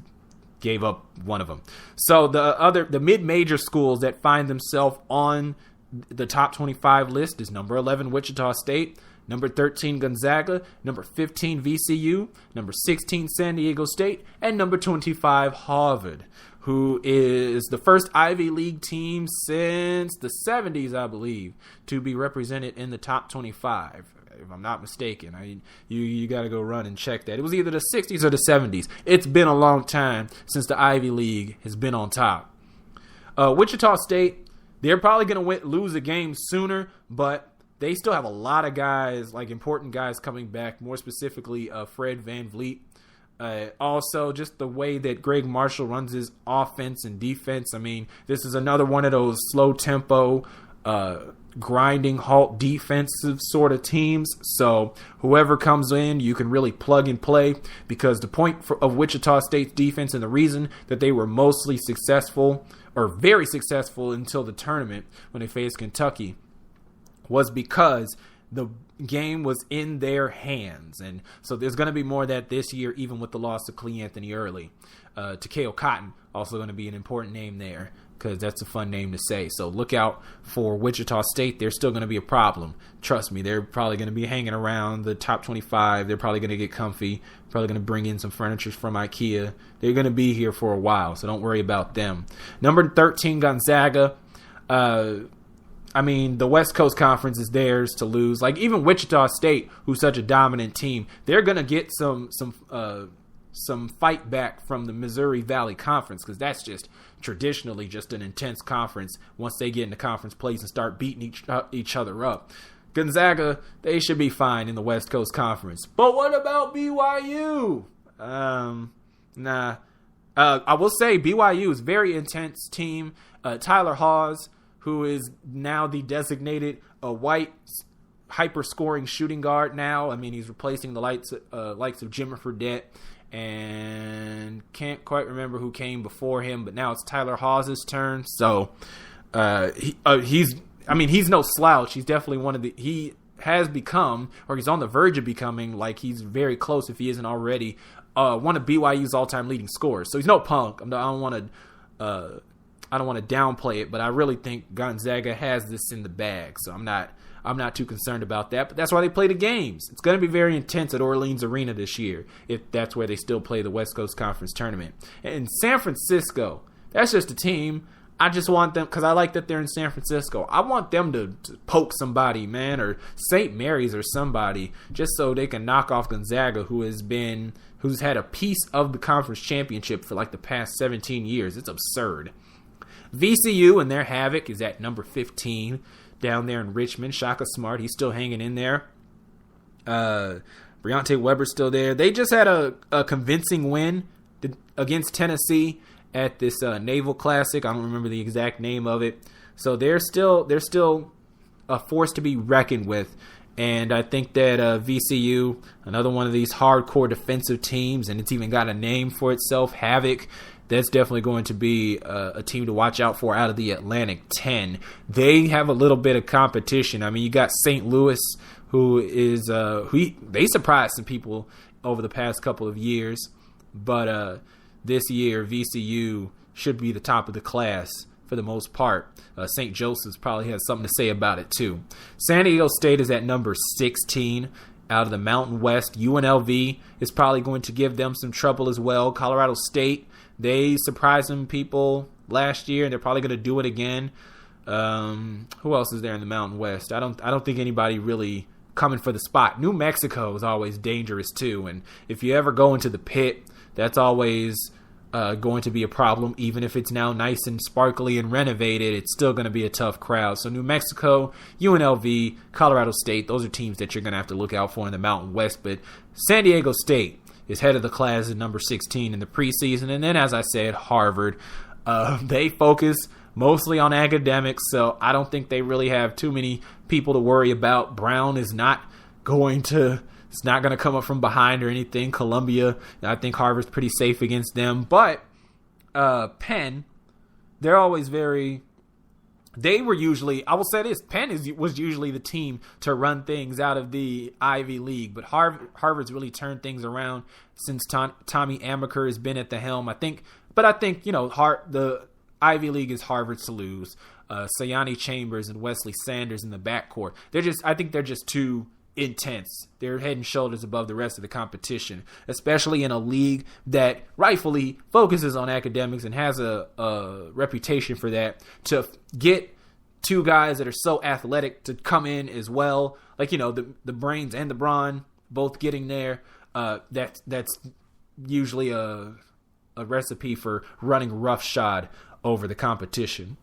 gave up one of them. So the mid-major schools that find themselves on the top 25 list is number 11 Wichita State, number 13 Gonzaga, number 15 VCU, number 16 San Diego State, and number 25 Harvard, who is the first Ivy League team since the 70s, I believe, to be represented in the top 25. If I'm not mistaken. You got to go run and check that. It was either the 60s or the 70s. It's been a long time since the Ivy League has been on top. Wichita State, they're probably going to lose a game sooner, but they still have a lot of guys, like important guys coming back, more specifically Fred VanVleet. Also, just the way that Greg Marshall runs his offense and defense. I mean, this is another one of those slow-tempo, grinding halt defensive sort of teams. So whoever comes in, you can really plug and play, because the point of Wichita State's defense, and the reason that they were mostly successful, or very successful until the tournament when they faced Kentucky, was because the game was in their hands. And so there's going to be more of that this year, even with the loss of Clee Anthony Early. Takeo Cotton also going to be an important name there, because that's a fun name to say. So look out for Wichita State. They're still going to be a problem. Trust me, they're probably going to be hanging around the top 25. They're probably going to get comfy, probably going to bring in some furniture from IKEA. They're going to be here for a while, so don't worry about them. Number 13, Gonzaga. The West Coast Conference is theirs to lose. Like, even Wichita State, who's such a dominant team, they're going to get some fight back from the Missouri Valley Conference, because that's just traditionally just an intense conference once they get into conference plays and start beating each other up. Gonzaga, they should be fine in the West Coast Conference. But what about BYU? I will say BYU is a very intense team. Tyler Hawes, who is now the designated white hyper-scoring shooting guard now. I mean, he's replacing the likes of Jimmer Fredette, and can't quite remember who came before him, but now it's Tyler Hawes' turn. So he's no slouch. He's definitely he has become, or he's on the verge of becoming, like he's very close if he isn't already, one of BYU's all-time leading scorers. So he's no punk. I don't want to downplay it, but I really think Gonzaga has this in the bag. So I'm not too concerned about that, but that's why they play the games. It's going to be very intense at Orleans Arena this year, if that's where they still play the West Coast Conference Tournament. And San Francisco, that's just a team. I just want them, because I like that they're in San Francisco, I want them to poke somebody, man, or St. Mary's or somebody, just so they can knock off Gonzaga, who's had a piece of the conference championship for like the past 17 years. It's absurd. VCU and their Havoc is at number 15 down there in Richmond. Shaka Smart, he's still hanging in there. Breonte Weber's still there. They just had a convincing win against Tennessee at this Naval Classic. I don't remember the exact name of it. So they're still a force to be reckoned with. And I think that VCU, another one of these hardcore defensive teams, and it's even got a name for itself, Havoc, that's definitely going to be a team to watch out for out of the Atlantic 10. They have a little bit of competition. I mean, you got St. Louis, who is they surprised some people over the past couple of years, but this year VCU should be the top of the class for the most part. St. Joseph's probably has something to say about it too. San Diego State is at number 16 out of the Mountain West. UNLV is probably going to give them some trouble as well. Colorado State, they surprised some people last year, and they're probably going to do it again. Who else is there in the Mountain West? I don't think anybody really coming for the spot. New Mexico is always dangerous too, and if you ever go into the pit, that's always going to be a problem. Even if it's now nice and sparkly and renovated, it's still going to be a tough crowd. So New Mexico, UNLV, Colorado State, those are teams that you're going to have to look out for in the Mountain West. But San Diego State is head of the class at number 16 in the preseason. And then, as I said, Harvard. They focus mostly on academics, so I don't think they really have too many people to worry about. Brown is not going to come up from behind or anything. Columbia, I think Harvard's pretty safe against them. But Penn, they're always they were usually, I will say this, Penn was usually the team to run things out of the Ivy League. But Harvard's really turned things around since Tommy Amaker has been at the helm. I think, the Ivy League is Harvard's to lose. Sayani Chambers and Wesley Sanders in the backcourt. I think they're just too intense. They're head and shoulders above the rest of the competition, especially in a league that rightfully focuses on academics and has a reputation for that. To get two guys that are so athletic to come in as well, like, the Brains and the Braun both getting there, that's usually a recipe for running roughshod over the competition.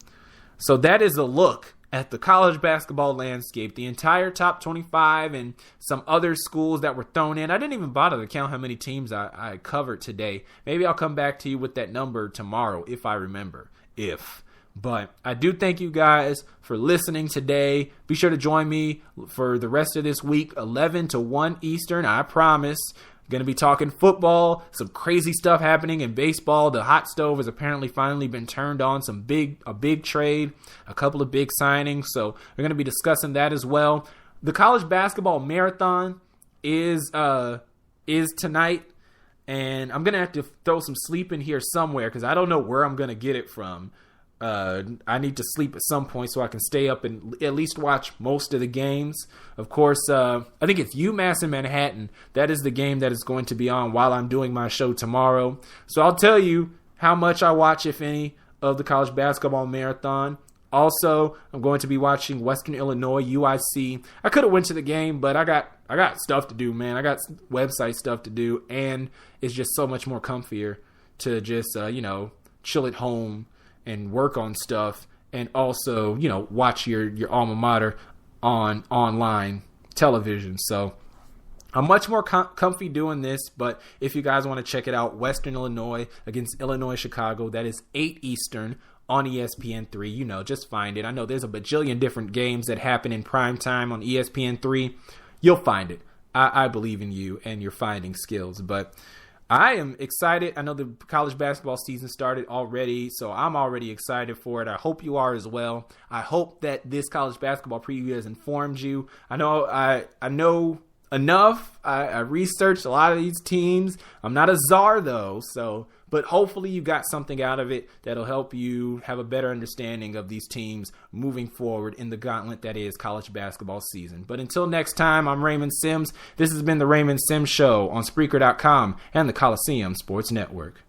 So that is a look at the college basketball landscape, the entire top 25 and some other schools that were thrown in. I didn't even bother to count how many teams I covered today. Maybe I'll come back to you with that number tomorrow if I remember. But I do thank you guys for listening today. Be sure to join me for the rest of this week, 11 to 1 Eastern, I promise. Going to be talking football, some crazy stuff happening in baseball. The hot stove has apparently finally been turned on. A big trade, a couple of big signings. So we're going to be discussing that as well. The college basketball marathon is tonight, and I'm going to have to throw some sleep in here somewhere because I don't know where I'm going to get it from. I need to sleep at some point so I can stay up and at least watch most of the games. Of course, I think it's UMass in Manhattan. That is the game that is going to be on while I'm doing my show tomorrow. So I'll tell you how much I watch, if any, of the college basketball marathon. Also, I'm going to be watching Western Illinois, UIC. I could have went to the game, but I got stuff to do, man. I got website stuff to do, and it's just so much more comfier to just, chill at home and work on stuff, and also, watch your alma mater on online television. So I'm much more comfy doing this, but if you guys want to check it out, Western Illinois against Illinois Chicago, that is 8 Eastern on ESPN3. Just find it. I know there's a bajillion different games that happen in prime time on ESPN3. You'll find it. I believe in you and your finding skills, but I am excited. I know the college basketball season started already, so I'm already excited for it. I hope you are as well. I hope that this college basketball preview has informed you. I know enough. I researched a lot of these teams. I'm not a czar, though, but hopefully you got something out of it that'll help you have a better understanding of these teams moving forward in the gauntlet that is college basketball season. But until next time, I'm Raymond Sims. This has been the Raymond Sims Show on Spreaker.com and the Coliseum Sports Network.